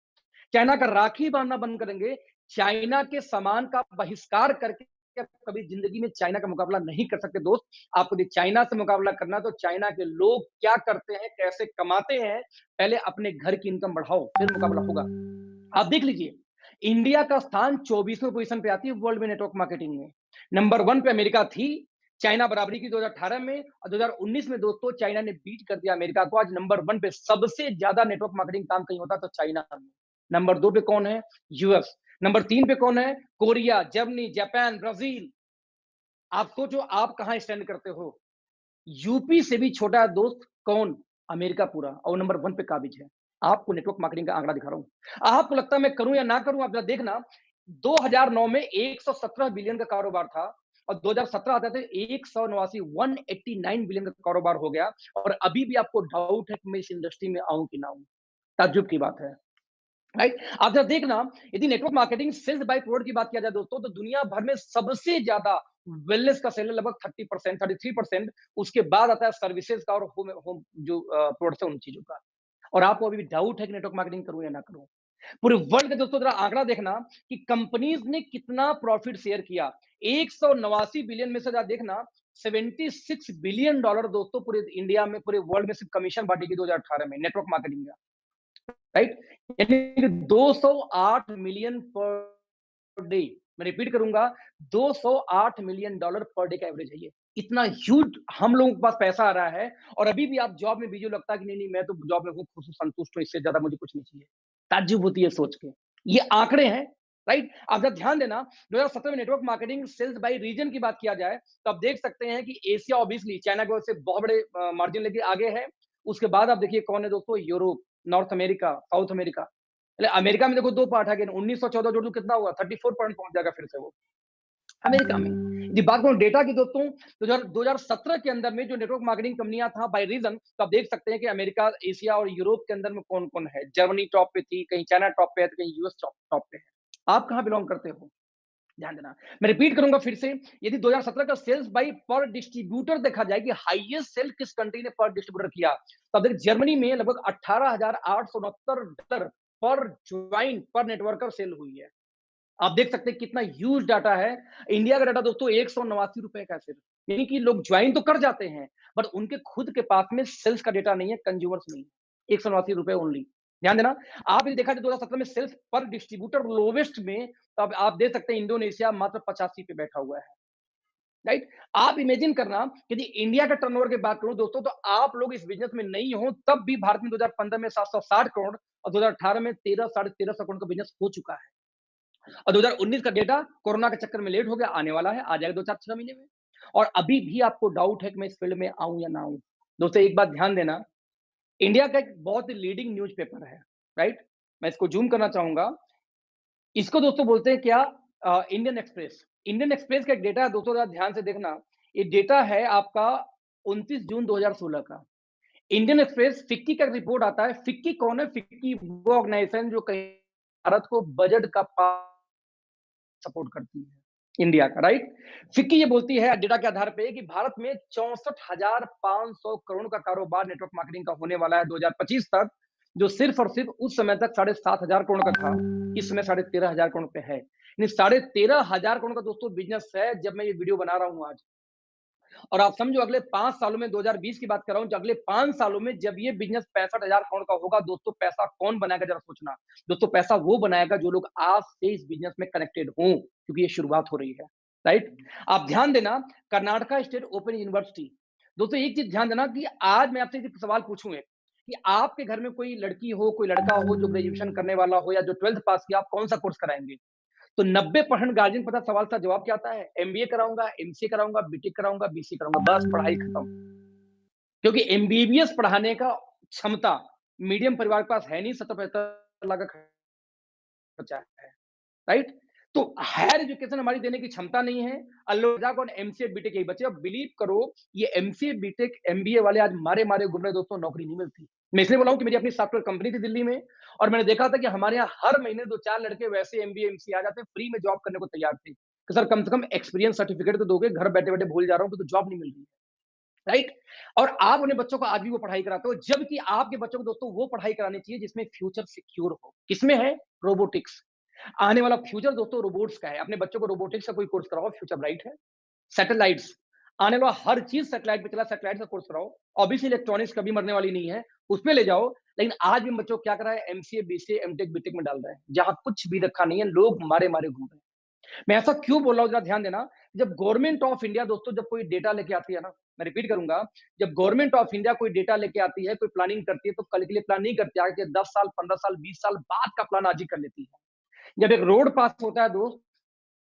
चाइना का राखी बांधना बंद करेंगे, चाइना के सामान का बहिष्कार करके आप कभी जिंदगी में चाइना का मुकाबला नहीं कर सकते दोस्त। आपको यदि चाइना से मुकाबला करना तो चाइना के लोग क्या करते हैं, कैसे कमाते हैं, पहले अपने घर की इनकम बढ़ाओ, फिर मुकाबला होगा। आप देख लीजिए, इंडिया का स्थान 24वें पोजीशन पे आती है वर्ल्ड में नेटवर्क मार्केटिंग में। नंबर 1 पे अमेरिका थी, चाइना बराबरी की 2018 में, और 2019 में दोस्तों चाइना ने बीट कर दिया अमेरिका को। आज नंबर 1 पे सबसे ज्यादा नेटवर्क मार्केटिंग काम कहीं होता तो चाइना में। नंबर 2 पे कौन है? यूएस। नंबर 3 पे कौन है? Korea, Germany, Japan, Brazil. आप सोचो आप कहां स्टैंड करते हो। यूपी से भी छोटा है दोस्त कौन? अमेरिका पूरा, और नंबर 1 पे काबिज है। आपको नेटवर्क मार्केटिंग का आंकड़ा दिखा रहा हूं। आपको लगता है मैं करूं या ना करूं? आप जरा देखना, 2009 में 117 बिलियन का कारोबार था और 2017 आते थे 189 189 बिलियन का कारोबार हो गया। और अभी भी आपको डाउट है कि मैं इस इंडस्ट्री में आऊं कि ना आऊं। ताज्जुब की बात है। राइट? आप जरा देखना, यदि network marketing sales by product की बात किया जाए दोस्तों, तो दुनिया भर में सबसे ज्यादा वेलनेस का सेल है, लगभग 30%, 33%। उसके बाद आता है सर्विसेज का और होम होम जो प्रोडक्ट्स है उन चीजों का। और आपको अभी भी डाउट है कि नेटवर्क मार्केटिंग करूं या ना करूं। पूरे वर्ल्ड का दोस्तों जरा आंकड़ा देखना कि कंपनीज ने कितना प्रॉफिट शेयर किया। 189 बिलियन में से जरा देखना, 76 बिलियन डॉलर दोस्तों पूरे इंडिया में, पूरे वर्ल्ड में सिर्फ कमीशन बांटी की 2018 में नेटवर्क मार्केटिंग का। राइट? यानी कि 208 मिलियन पर डे। मैं रिपीट करूंगा, 208 मिलियन डॉलर पर डे का एवरेज है ये। इतना ह्यूज हम लोगों के पास पैसा आ रहा है और अभी भी आप जॉब में बिजी, लगता है कि नहीं नहीं मैं तो जॉब में हूँ, खुश हूँ, संतुष्ट हूँ, इससे ज्यादा मुझे कुछ नहीं चाहिए। ताज्जुब होती है सोच के। ये आंकड़े हैं। राइट? आप जब ध्यान देना, 2017 में network marketing sales by region की बात किया जाए तो आप देख सकते हैं कि एशिया ऑब्वियसली चाइना की वजह से बहुत बड़े मार्जिन लेके आगे है। उसके बाद आप देखिए कौन है दोस्तों? Europe, north America, south America. America में देखो 2 पार्ट है, 1914 जोड़ दो कितना हुआ? 34 पॉइंट पहुंच जाएगा फिर से वो अमेरिका में। यदि बात करूं डेटा की दोस्तों, तो 2017 के अंदर में जो नेटवर्क मार्केटिंग कंपनियां था बाय रीजन, तो आप देख सकते हैं कि अमेरिका, एशिया और यूरोप के अंदर में कौन कौन है। जर्मनी टॉप पे थी, कहीं चाइना टॉप पे है, तो कहीं यूएस टॉप पे है। आप कहां बिलोंग करते हो? ध्यान देना। मैं रिपीट करूंगा फिर से, यदि 2017 का सेल्स बाय पर डिस्ट्रीब्यूटर देखा जाए कि हाईएस्ट सेल किस कंट्री ने पर डिस्ट्रीब्यूटर किया, तो अब देखिए जर्मनी में लगभग 18,869 डॉलर पर ज्वाइन पर नेटवर्कर सेल हुई है। आप देख सकते हैं कितना ह्यूज डाटा है। इंडिया का डाटा दोस्तों 189 रुपए का सिर्फ, यानी कि लोग ज्वाइन तो कर जाते हैं बट उनके खुद के पास में सेल्स का डेटा नहीं है, कंज्यूमर्स नहीं है। 189 रुपए ओनली। ध्यान देना। आप यदि देखा जाए 2017 में सेल्स पर डिस्ट्रीब्यूटर लोवेस्ट में, तो अब आप देख सकते हैं इंडोनेशिया मात्र 85 पे बैठा हुआ है। राइट? आप इमेजिन करना, यदि इंडिया का टर्नओवर की बात करूं दोस्तों, तो आप लोग इस बिजनेस में नहीं हो तब भी भारत में 2015 में 760 करोड़ और 2018 में 13 साढ़े 1300 करोड़ का बिजनेस हो चुका है। और 2019 का डेटा कोरोना के चक्कर में लेट हो गया, आने वाला है, आ जाएगा 2-4-6 महीने में। और अभी भी आपको डाउट है कि मैं इस फील्ड में आऊँ या ना आऊँ। दोस्तों एक बात ध्यान देना, इंडिया का एक बहुत ही लीडिंग न्यूज़पेपर है, राइट? मैं इसको ज़ूम करना चाहूँगा। इसको दोस्तों बोलते हैं क्या? Indian express. इंडियन एक्सप्रेस का एक डेटा है दोस्तों, ज़रा ध्यान से देखना। ये डेटा है आपका 29 जून 2016 का। इंडियन एक्सप्रेस फिक्की का रिपोर्ट आता है। फिक्की कौन है? फिक्की वो ऑर्गेनाइजेशन जो कहीं भारत को बजट का सपोर्ट करती है, इंडिया का, राइट? फिक्की ये बोलती है डेटा के आधार पे कि भारत में 64,500 करोड़ का कारोबार नेटवर्क मार्केटिंग का होने वाला है 2025 तक, जो सिर्फ और सिर्फ उस समय तक 7,500 करोड़ का था, इस समय 13,500 करोड़ पे है। यानी 13,500 करोड़ का दोस्तों बिजनेस है जब मैं ये वीडियो बना रहा हूँ आज। और आप समझो अगले 5 सालों में, 2020 की बात कर रहा हूँ, अगले 5 सालों में जब ये बिजनेस 65,000 करोड़ का होगा, दोस्तों पैसा कौन बनाएगा जरा सोचना। दोस्तों पैसा वो बनाएगा जो लोग आज से इस बिजनेस में कनेक्टेड हों, क्योंकि ये शुरुआत हो रही है, राइट? आप ध्यान देना, कर्नाटका स्टेट ओपन यूनिवर्सिटी। दोस्तों एक चीज ध्यान देना कि आज मैं आपसे एक सवाल पूछूंगा कि आपके घर में कोई लड़की हो, कोई लड़का हो जो ग्रेजुएशन करने वाला हो या जो 12th पास किया, आप कौन सा कोर्स कराएंगे? तो 90% गार्जियन पता सवाल का जवाब क्या आता है? एमबीए कराऊंगा, एमसीए कराऊंगा, बीटेक कराऊंगा, बीसी कराऊंगा, बस पढ़ाई खत्म। क्योंकि एमबीबीएस पढ़ाने का क्षमता मीडियम परिवार के पास है नहीं, 70-75 लाख का खर्चा है, राइट? तो हायर एजुकेशन हमारी देने की क्षमता नहीं है। अल्लाह और एमसीए बीटेक यही बचे। अब बिलीव करो, ये एमसीए बीटेक एमबीए वाले आज मारे मारे घूम रहे दोस्तों, नौकरी नहीं मिलती। मैं इसलिए बोला हूं कि मेरी अपनी सॉफ्टवेयर कंपनी थी दिल्ली में, और मैंने देखा था कि हमारे यहाँ हर महीने 2-4 लड़के वैसे एमबीए एमसीए आ जाते हैं, फ्री में जॉब करने को तैयार थे कि सर कम से कम एक्सपीरियंस सर्टिफिकेट तो दोगे, घर बैठे बैठे भूल जा रहा हूँ तो जॉब नहीं मिल रही है, राइट? और आप अपने बच्चों को आज भी वो पढ़ाई कराते हो, जबकि आपके बच्चों को दोस्तों वो पढ़ाई करानी चाहिए जिसमें फ्यूचर सिक्योर हो। किसमें है? रोबोटिक्स। आने वाला फ्यूचर दोस्तों रोबोट्स का है। अपने बच्चों को रोबोटिक्स का कोई कोर्स कराओ, फ्यूचर ब्राइट है। सैटेलाइट्स, आने वाला हर चीज सैटेलाइट पे चला, सैटेलाइट का कोर्स कराओ। ऑब्वियसली इलेक्ट्रॉनिक्स कभी मरने वाली नहीं है, उसमें ले जाओ। लेकिन आज भी बच्चों को क्या करा है? एमसीए, बीसीए, एमटेक, बीटेक में डाल रहे हैं, जहां कुछ भी रखा नहीं है, लोग मारे मारे घूम रहे हैं। मैं ऐसा क्यों बोल रहा हूँ, जरा ध्यान देना। जब गवर्नमेंट ऑफ इंडिया दोस्तों जब कोई डेटा लेके आती है ना, मैं रिपीट करूंगा, जब गवर्नमेंट ऑफ इंडिया कोई डेटा लेके आती है, कोई प्लानिंग करती है, तो कल के लिए प्लान नहीं करती, आगे 10 साल, 15 साल, 20 साल बाद का प्लान आज ही कर लेती है। जब एक रोड पास होता है दोस्त,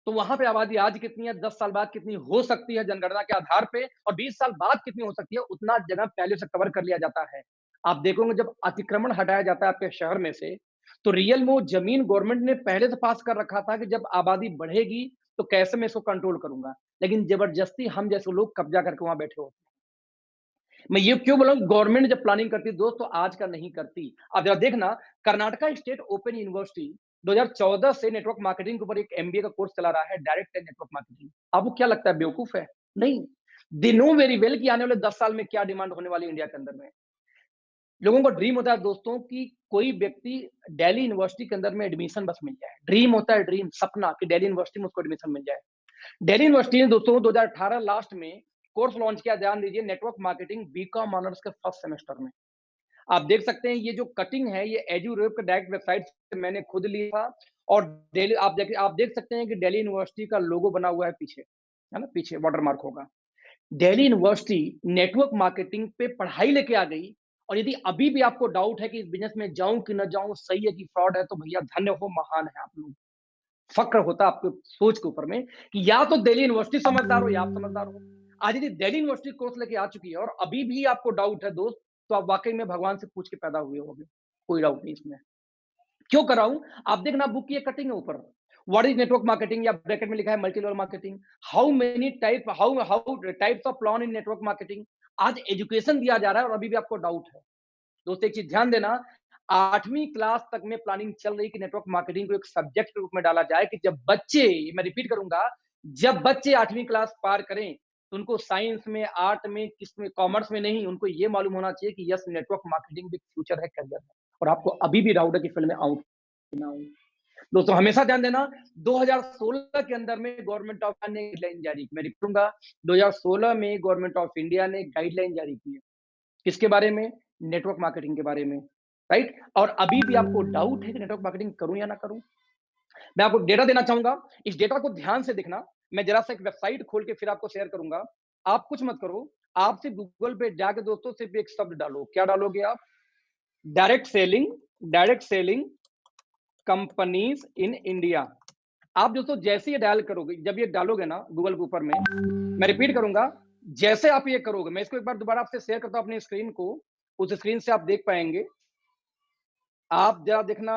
तो वहां पे आबादी आज कितनी है, 10 साल बाद कितनी हो सकती है जनगणना के आधार पे, और 20 साल बाद कितनी हो सकती है, उतना जगह पहले से कवर कर लिया जाता है। आप देखोगे जब अतिक्रमण हटाया जाता है आपके शहर में से, तो रियल में वो जमीन गवर्नमेंट ने पहले से पास कर रखा था कि जब आबादी बढ़ेगी तो कैसे मैं इसको कंट्रोल करूंगा। लेकिन जबरदस्ती हम जैसे लोग कब्जा करके वहां बैठे होते हैं। मैं ये क्यों बोला, गवर्नमेंट जब प्लानिंग करती है दोस्त तो आज का नहीं करती। अब जरा देखना, कर्नाटका स्टेट ओपन यूनिवर्सिटी 2014 से नेटवर्क मार्केटिंग के ऊपर एक एमबीए का कोर्स चला रहा है, डायरेक्ट नेटवर्क मार्केटिंग। आपको क्या लगता है, बेवकूफ है? नहीं, दे नो वेरी वेल कि आने वाले 10 साल में क्या डिमांड होने वाली है इंडिया के अंदर में। लोगों को ड्रीम होता है दोस्तों कि कोई व्यक्ति दिल्ली यूनिवर्सिटी के अंदर में एडमिशन बस मिल जाए। ड्रीम होता है, ड्रीम, सपना कि दिल्ली यूनिवर्सिटी में उसको एडमिशन मिल जाए। दिल्ली यूनिवर्सिटी ने दोस्तों 2018 लास्ट में कोर्स लॉन्च किया, ध्यान दीजिए, नेटवर्क मार्केटिंग बीकॉम ऑनर्स के फर्स्ट सेमेस्टर में। आप देख सकते हैं ये जो कटिंग है, ये एजुरेप के डायरेक्ट वेबसाइट से मैंने खुद लिया था। और दिल्ली आप देख सकते हैं कि दिल्ली यूनिवर्सिटी का लोगो बना हुआ है पीछे, है ना, पीछे वाटरमार्क होगा। दिल्ली यूनिवर्सिटी नेटवर्क मार्केटिंग पे पढ़ाई लेके आ गई। और यदि अभी भी आपको डाउट है कि इस बिजनेस में जाऊं कि न जाऊं, सही है कि फ्रॉड है, तो भैया धन्य हो, महान है आप लोग। फक्र होता आपको सोच के ऊपर में कि या तो दिल्ली यूनिवर्सिटी समझदार हो या आप समझदार हो। आज यदि दिल्ली यूनिवर्सिटी कोर्स लेके आ चुकी है और अभी भी आपको डाउट है दोस्त, तो आप वाकई में भगवान से पूछ के पैदा हुए होंगे, कोई डाउट नहीं इसमें। क्यों कर रहा हूं? आप देखना, बुक की कटिंग है ऊपर, व्हाट इज नेटवर्क मार्केटिंग, या ब्रैकेट में लिखा है multi level marketing. How types of plan in network marketing. आज एजुकेशन दिया जा रहा है और अभी भी आपको डाउट है। दोस्तों एक चीज ध्यान देना, 8वीं क्लास तक में प्लानिंग चल रही कि नेटवर्क मार्केटिंग को एक सब्जेक्ट के रूप में डाला जाए, कि जब बच्चे, मैं रिपीट करूंगा, जब बच्चे 8वीं क्लास पार करें तो उनको साइंस में, आर्ट में, किस में, कॉमर्स में नहीं, उनको ये मालूम होना चाहिए कि यस, नेटवर्क मार्केटिंग भी फ्यूचर है, करियर है। और आपको अभी भी डाउट है कि फील्ड में आऊं ना आऊं। दोस्तों हमेशा ध्यान देना, 2016 के अंदर में गवर्नमेंट ऑफ इंडिया ने गाइडलाइन जारी की, मैं रिपीटूंगा, 2016 में गवर्नमेंट ऑफ इंडिया ने गाइडलाइन जारी की है। किसके बारे में? नेटवर्क मार्केटिंग के बारे में, राइट? और अभी भी आपको डाउट है कि नेटवर्क मार्केटिंग करूं या ना करूं। मैं आपको डेटा देना चाहूंगा, इस डेटा को ध्यान से देखना। मैं जरा सा एक वेबसाइट खोल के फिर आपको शेयर करूंगा। आप कुछ मत करो, आप सिर्फ गूगल पे जाके दोस्तों सिर्फ एक शब्द डालो। क्या डालोगे आप? Direct selling companies in India. आप दोस्तों जैसे ये डायल करोगे, जब ये डालोगे ना गूगल के ऊपर में, मैं रिपीट करूंगा, जैसे आप ये करोगे, मैं इसको एक बार दोबारा आपसे शेयर करता हूं अपनी स्क्रीन को, उस स्क्रीन से आप देख पाएंगे। आप जरा देखना,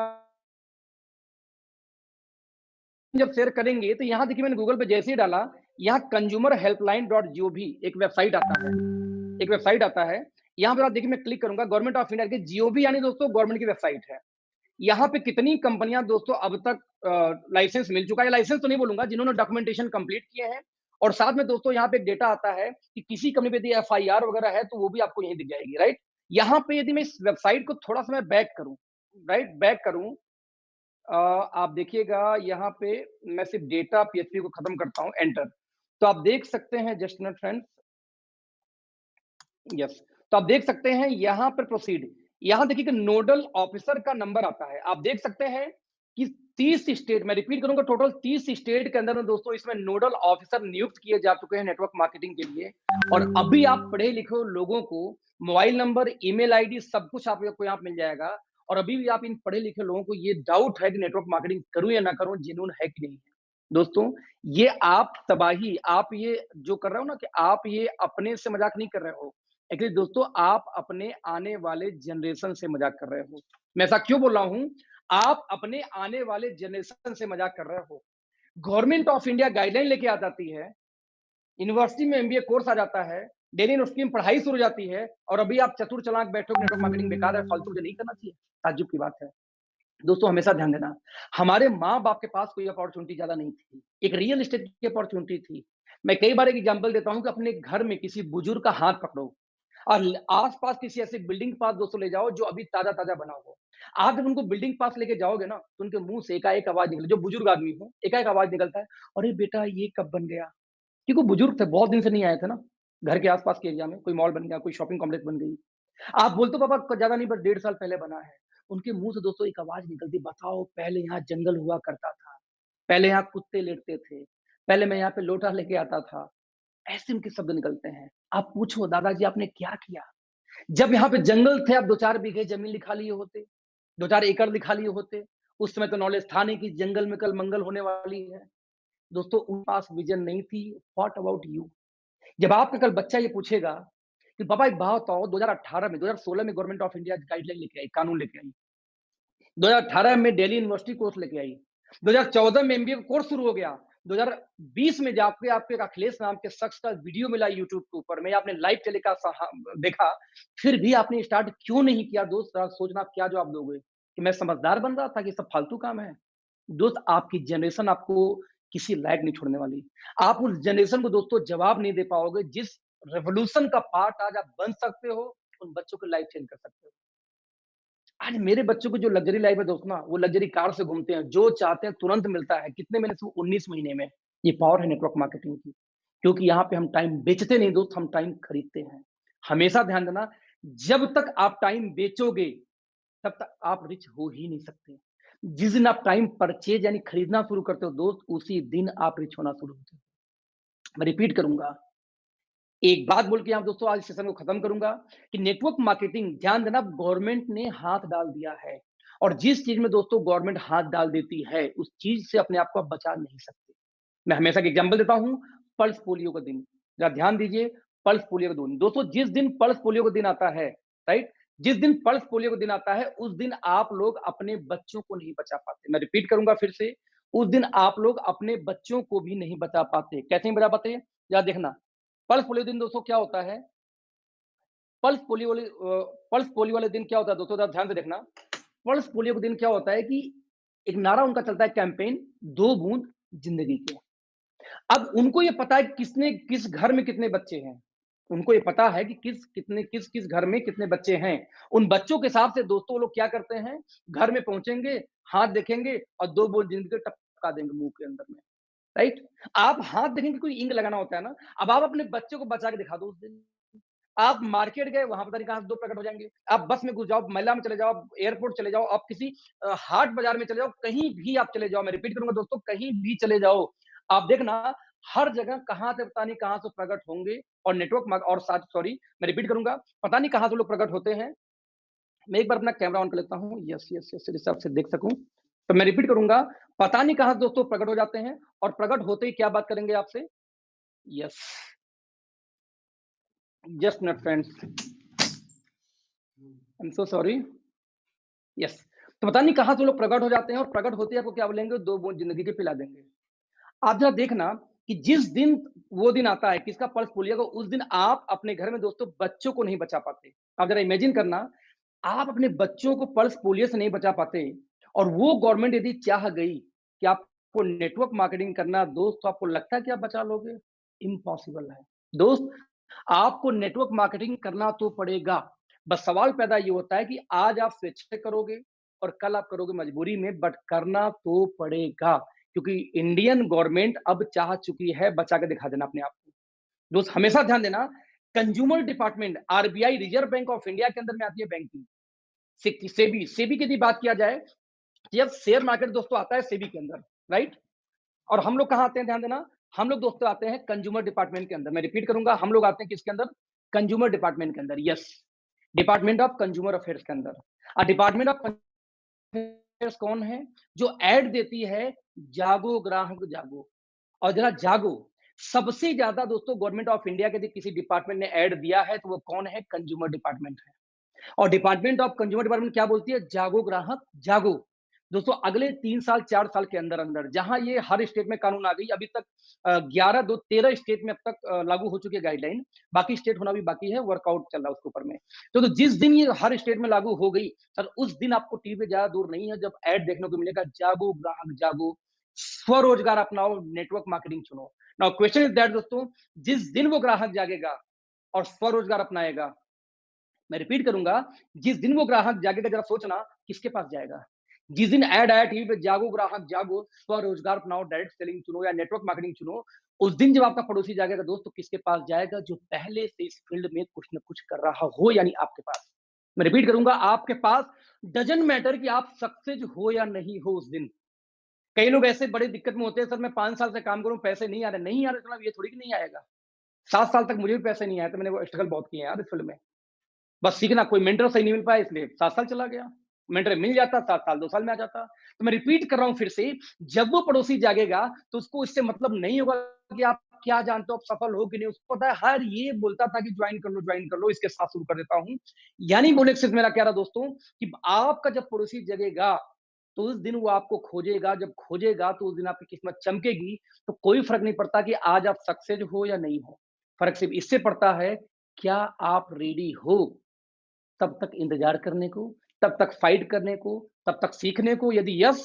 जब शेयर करेंगे तो यहाँ देखिए मैंने गूगल पे जैसे ही डाला, यहाँ कंज्यूमर हेल्पलाइन डॉट जीओवी एक वेबसाइट आता है, एक वेबसाइट आता है। यहाँ पर आप देखिए मैं क्लिक करूंगा, गवर्नमेंट ऑफ इंडिया की जीओवी यानी दोस्तों गवर्नमेंट की वेबसाइट है। यहाँ पे कितनी कंपनियां दोस्तों अब तक लाइसेंस मिल चुका है, लाइसेंस तो नहीं बोलूंगा, जिन्होंने डॉक्यूमेंटेशन कंप्लीट किए हैं। और साथ में दोस्तों यहाँ पे एक डेटा आता है कि किसी कंपनी पे यदि एफआईआर वगैरह है तो वो भी आपको यहीं दिख जाएगी, राइट। यहाँ पे यदि मैं इस वेबसाइट को थोड़ा सा मैं बैक करूं, राइट, बैक करूं, आप देखिएगा यहाँ पे मैं सिर्फ डेटा पीएचपी को खत्म करता हूं, एंटर। तो आप देख सकते हैं, जस्ट मिनट फ्रेंड्स, यस, तो आप देख सकते हैं यहाँ पर प्रोसीड, यहाँ देखिए कि नोडल ऑफिसर का नंबर आता है। आप देख सकते हैं कि 30 स्टेट, मैं रिपीट करूंगा, टोटल 30 स्टेट के अंदर में दोस्तों इसमें नोडल ऑफिसर नियुक्त किए जा चुके हैं नेटवर्क मार्केटिंग के लिए। और अभी आप पढ़े लिखे लोगों को मोबाइल नंबर, ईमेल आईडी सब कुछ आपको यहाँ मिल जाएगा। और अभी भी आप इन पढ़े लिखे लोगों को ये डाउट है कि नेटवर्क मार्केटिंग करूं या ना करूं, जेन्युइन है कि नहीं है। दोस्तों ये आप तबाही, आप ये जो कर रहे हो ना, कि आप ये अपने से मजाक नहीं कर रहे हो, एक्चुअली दोस्तों आप अपने आने वाले जनरेशन से मजाक कर रहे हो। मैं ऐसा क्यों बोल रहा हूं, आप अपने आने वाले जनरेशन से मजाक कर रहे हो। गवर्नमेंट ऑफ इंडिया गाइडलाइन लेके आ जाती है, यूनिवर्सिटी में एमबीए कोर्स आ जाता है, डेली यूनिवर्सिटी में पढ़ाई शुरू हो जाती है, और अभी आप चतुर चालाक बैठो, नेटवर्क मार्केटिंग बेकार है, फालतू, मुझे नहीं करना चाहिए। ताज्जुब की बात है। दोस्तों हमेशा ध्यान देना, हमारे माँ बाप के पास कोई अपॉर्चुनिटी ज्यादा नहीं थी, एक रियल एस्टेट की अपॉर्चुनिटी थी। मैं कई बार एक एग्जाम्पल देता हूं कि अपने घर में किसी बुजुर्ग का हाथ पकड़ो और आस-पास किसी ऐसे बिल्डिंग के पास दोस्तों ले जाओ जो अभी ताजा-ताजा बना हो। आप जब उनको बिल्डिंग के पास लेके जाओगे ना, तो उनके मुँह से एकाएक आवाज़ निकले, जो बुजुर्ग आदमी हो, एकाएक आवाज़ निकलता है, "अरे बेटा ये कब बन गया?" क्योंकि वो बुजुर्ग थे, बहुत दिन से नहीं आए थे ना, घर के आस-पास के एरिया में, कोई मॉल बन गया, कोई शॉपिंग कॉम्प्लेक्स बन गई। आप बोलते हो पापा ज़्यादा नहीं, बस 1.5 साल पहले बना है। उनके मुँह से दोस्तों एक आवाज़ निकलती, बताओ पहले यहाँ जंगल हुआ करता था, पहले यहाँ कुत्ते लेटते थे, पहले मैं यहाँ पे लोटा लेके आता था। ऐसे उनके शब्द निकलते हैं। आप पूछो दादाजी आपने क्या किया? जब यहाँ पे जंगल थे, आप 2-4 बीघे ज़मीन लिखा लिए होते, 2-4 एकड़ लिखा लिए होते। उस समय तो नॉलेज था नहीं कि जंगल में कल मंगल होने वाली है। दोस्तों उनके पास विज़न नहीं थी। What about you? जब आपका कल बच्चा ये पूछेगा कि पापा एक बात बताओ, 2018 में, 2016 में गवर्नमेंट ऑफ इंडिया गाइडलाइन लेके आई, कानून लेके आई। 2018 में दिल्ली यूनिवर्सिटी कोर्स लेके आई। 2014 में एमबीए कोर्स शुरू हो गया। 2020 में जाके आपको एक अखिलेश नाम के शख्स का वीडियो मिला यूट्यूब के ऊपर में, आपने लाइव टेलीकास्ट देखा, फिर भी आपने स्टार्ट क्यों नहीं किया दोस्त? जरा सोचना आप क्या जवाब दोगे? कि मैं समझदार बन रहा था कि सब फालतू काम है? दोस्त आपकी जनरेशन आपको किसी लायक नहीं छोड़ने वाली। आप उस जनरेशन को दोस्तों जवाब नहीं दे पाओगे, जिस रेवोल्यूशन का पार्ट आज आप बन सकते हो, उन बच्चों की लाइफ चेंज कर सकते हो। आज मेरे बच्चों को जो लग्जरी लाइफ है दोस्त ना, वो लग्जरी कार से घूमते हैं, जो चाहते हैं तुरंत मिलता है। कितने महीने से? 19 महीने में। ये पावर है नेटवर्क मार्केटिंग की। क्योंकि यहाँ पे हम टाइम बेचते नहीं दोस्त, हम टाइम खरीदते हैं। हमेशा ध्यान देना, जब तक आप टाइम बेचोगे, तब तक आप रिच हो ही नहीं सकते। जिस दिन आप टाइम परचेज यानी खरीदना शुरू करते हो दोस्त, उसी दिन आप रिच होना शुरू होते हो। मैं रिपीट करूंगा, एक बात बोल के यहाँ दोस्तों आज सेशन को खत्म करूंगा कि नेटवर्क मार्केटिंग, ध्यान देना, गवर्नमेंट ने हाथ डाल दिया है। और जिस चीज में दोस्तों गवर्नमेंट हाथ डाल देती है, उस चीज से अपने आप को आप बचा नहीं सकते। मैं हमेशा एक एग्जांपल देता हूं, पल्स पोलियो का दिन, जरा ध्यान दीजिए। पल्स पोलियो का दिन दोस्तों, जिस दिन पल्स पोलियो का दिन आता है, राइट, जिस दिन पल्स पोलियो का दिन आता है, उस दिन आप लोग अपने बच्चों को नहीं बचा पाते। मैं रिपीट करूंगा फिर से, उस दिन आप लोग अपने बच्चों को भी नहीं बचा पाते। कैसे नहीं बचा पाते? या देखना, पल्स पोलियो दिन दोस्तों क्या होता है, पल्स पोलियो वाले दिन क्या होता है दोस्तों, जरा ध्यान से देखना। पल्स पोलियो के दिन क्या होता है कि एक नारा उनका चलता है, कैंपेन, 2 बूंद जिंदगी के। अब उनको ये पता है कि किसने किस घर में कितने बच्चे हैं। उनको ये पता है कि किस घर में कितने बच्चे हैं। उन बच्चों के हिसाब से दोस्तों वो लोग क्या करते हैं, घर में पहुंचेंगे, हाथ देखेंगे और 2 बूंद जिंदगी के टपका देंगे मुंह के अंदर में, राइट। आप हाथ देखेंगे, कोई इंक लगाना होता है ना। अब आप अपने बच्चे को बचा के दिखा दो उस दिन। आप मार्केट गए, वहां पता नहीं कहां से 2 प्रकट हो जाएंगे। आप बस में घुस जाओ, मेला में चले जाओ, आप एयरपोर्ट चले जाओ, आप किसी हाट बाजार में चले जाओ, कहीं भी आप चले जाओ, मैं रिपीट करूंगा दोस्तों, कहीं भी चले जाओ, आप देखना हर जगह कहां से पता नहीं कहां से प्रकट होंगे। और और साथ, सॉरी मैं रिपीट करूंगा, पता नहीं कहां से लोग प्रकट होते हैं। मैं एक बार अपना कैमरा ऑन कर लेता हूं, यस यस यस, जिससे आपसे देख सकूं। तो मैं रिपीट करूंगा, पता नहीं कहां दोस्तों प्रकट हो जाते हैं, और प्रकट होते ही क्या बात करेंगे आपसे? Yes, just minute friends, I am so sorry. Yes, तो पता नहीं कहां से लोग प्रकट हो जाते हैं, और प्रकट होते ही आपको क्या बोलेंगे? 2 बूंद जिंदगी के पिला देंगे। आप जरा देखना कि जिस दिन वो दिन आता है किसका पल्स पोलियो का, उस दिन आप अपने घर में दोस्तों बच्चों को नहीं बचा पाते। आप जरा इमेजिन करना, आप अपने बच्चों को पल्स पोलियो से नहीं बचा पाते, और वो गवर्नमेंट यदि चाह गई कि आपको नेटवर्क मार्केटिंग करना दोस्त, तो आपको लगता है कि आप बचा लोगे? इम्पॉसिबल है दोस्त। आपको नेटवर्क मार्केटिंग करना तो पड़ेगा। बस सवाल पैदा ये होता है कि आज आप स्वेच्छा करोगे और कल आप करोगे मजबूरी में, बट करना तो पड़ेगा, क्योंकि इंडियन गवर्नमेंट अब चाह चुकी है बचा के दिखा देना अपने आप को। दोस्त हमेशा ध्यान देना, consumer department, RBI, reserve bank of India के अंदर में आती है बैंकिंग। सेबी, सेबी की यदि बात किया जाए, जब शेयर मार्केट दोस्तों आता है सेबी के अंदर, राइट? और हम लोग कहाँ आते हैं? ध्यान देना, हम लोग दोस्तों आते हैं कंज्यूमर डिपार्टमेंट के अंदर। मैं रिपीट करूंगा, हम लोग आते हैं किसके अंदर? कंज्यूमर डिपार्टमेंट के अंदर। Yes, department of consumer affairs के अंदर। डिपार्टमेंट ऑफ अफेयर्स कौन है? जो एड देती है, जागो ग्राहक जागो। और जरा जागो, सबसे ज्यादा दोस्तों गवर्नमेंट ऑफ इंडिया के किसी डिपार्टमेंट ने ऐड दिया है, तो वो कौन है? कंज्यूमर डिपार्टमेंट है। और डिपार्टमेंट ऑफ कंज्यूमर डिपार्टमेंट क्या बोलती है? जागो ग्राहक जागो। दोस्तों अगले 3 साल 4 साल के अंदर अंदर, जहां ये हर स्टेट में कानून आ गई, अभी तक 13 स्टेट में अब तक लागू हो चुकी है गाइडलाइन, बाकी स्टेट होना भी बाकी है, वर्कआउट चल रहा है उसके ऊपर में। तो जिस दिन ये हर स्टेट में लागू हो गई सर, उस दिन आपको टीवी पे ज्यादा दूर नहीं है जब ऐड देखने को मिलेगा, जागो ग्राहक जागो, स्वरोजगार अपनाओ, नेटवर्क मार्केटिंग चुनो। नाउ क्वेश्चन इज दैट दोस्तों, जिस दिन वो ग्राहक जागेगा और स्वरोजगार अपनाएगा, मैं रिपीट करूंगा, जिस दिन वो ग्राहक जागेगा, जरा सोचना किसके पास जाएगा? जिस दिन ऐड आया टीवी पे, जागो ग्राहक जागो, स्वरोजगार अपनाओ, डायरेक्ट सेलिंग चुनो या नेटवर्क मार्केटिंग चुनो, उस दिन जब आपका पड़ोसी जागेगा दोस्तों, किसके पास जाएगा? जो पहले से इस फील्ड में कुछ ना कुछ कर रहा हो, यानी आपके पास। मैं रिपीट करूंगा, आपके पास। डजंट मैटर कि आप सक्सेस हो या नहीं हो उस दिन। कई लोग ऐसे बड़े दिक्कत में होते हैं, सर मैं 5 साल से काम करूं, पैसे नहीं आ रहे। नहीं आ रहे मतलब ये थोड़ी कि नहीं आएगा। 7 साल तक मुझे भी पैसे नहीं आए, तो मैंने वो स्ट्रगल बहुत किए हैं यार इस फील्ड में। बस सीखना, कोई मेंटर सही नहीं मिल पाया, इसलिए 7 साल चला गया। मेंटर मिल जाता 7 साल 2 साल में आ जाता। तो मैं रिपीट कर रहा हूं फिर से, जब वो पड़ोसी जागेगा तो उसको इससे मतलब नहीं होगा कि आप क्या जानते हो, आप सफल हो कि नहीं। उसको पता है हर ये बोलता था कि ज्वाइन कर लो, इसके साथ शुरू कर देता हूं। यानी बोले सिर्फ मेरा क्या रहा दोस्तों, कि आपका जब पड़ोसी जगेगा तो उस दिन वो आपको खोजेगा, जब खोजेगा तो उस दिन आपकी किस्मत चमकेगी। तो कोई फर्क नहीं पड़ता कि आज आप सक्सेस हो या नहीं हो, फर्क सिर्फ इससे पड़ता है, क्या आप रेडी हो तब तक इंतजार करने को, तब तक फाइट करने को, तब तक सीखने को? यदि यस,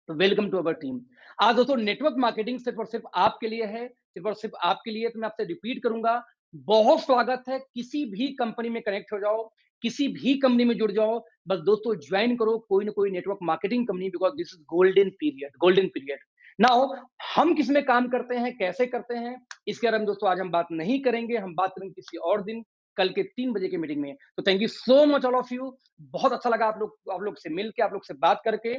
तो वेलकम टू अवर टीम। आज दोस्तों नेटवर्क मार्केटिंग सिर्फ और सिर्फ आपके लिए है, सिर्फ और सिर्फ आपके लिए। तो मैं आपसे रिपीट करूंगा, बहुत स्वागत है, किसी भी कंपनी में कनेक्ट हो जाओ, किसी भी कंपनी में जुड़ जाओ, बस दोस्तों ज्वाइन करो कोई ना कोई network marketing company, because this is golden period, golden period. Now हम किस में काम करते हैं, कैसे करते हैं, इसके बारे में दोस्तों आज हम बात नहीं करेंगे, हम बात करेंगे किसी और दिन, कल के 3 बजे की मीटिंग में। तो thank you so much all of you. बहुत अच्छा लगा आप लोग से मिलके, आप लोग से बात करके।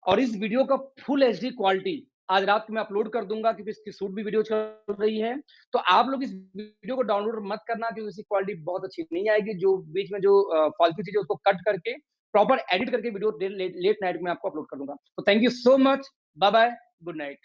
और इस वीडियो का फुल एचडी क्वालिटी आज रात को मैं अपलोड कर दूंगा, क्योंकि इसकी शूट भी वीडियो चल रही है। तो आप लोग इस वीडियो को डाउनलोड मत करना, क्योंकि इसकी क्वालिटी बहुत अच्छी नहीं आएगी। जो बीच में जो फालतू चीजें उसको कट करके प्रॉपर एडिट करके वीडियो लेट नाइट में आपको अपलोड कर दूंगा। तो thank you so much, bye bye, good night.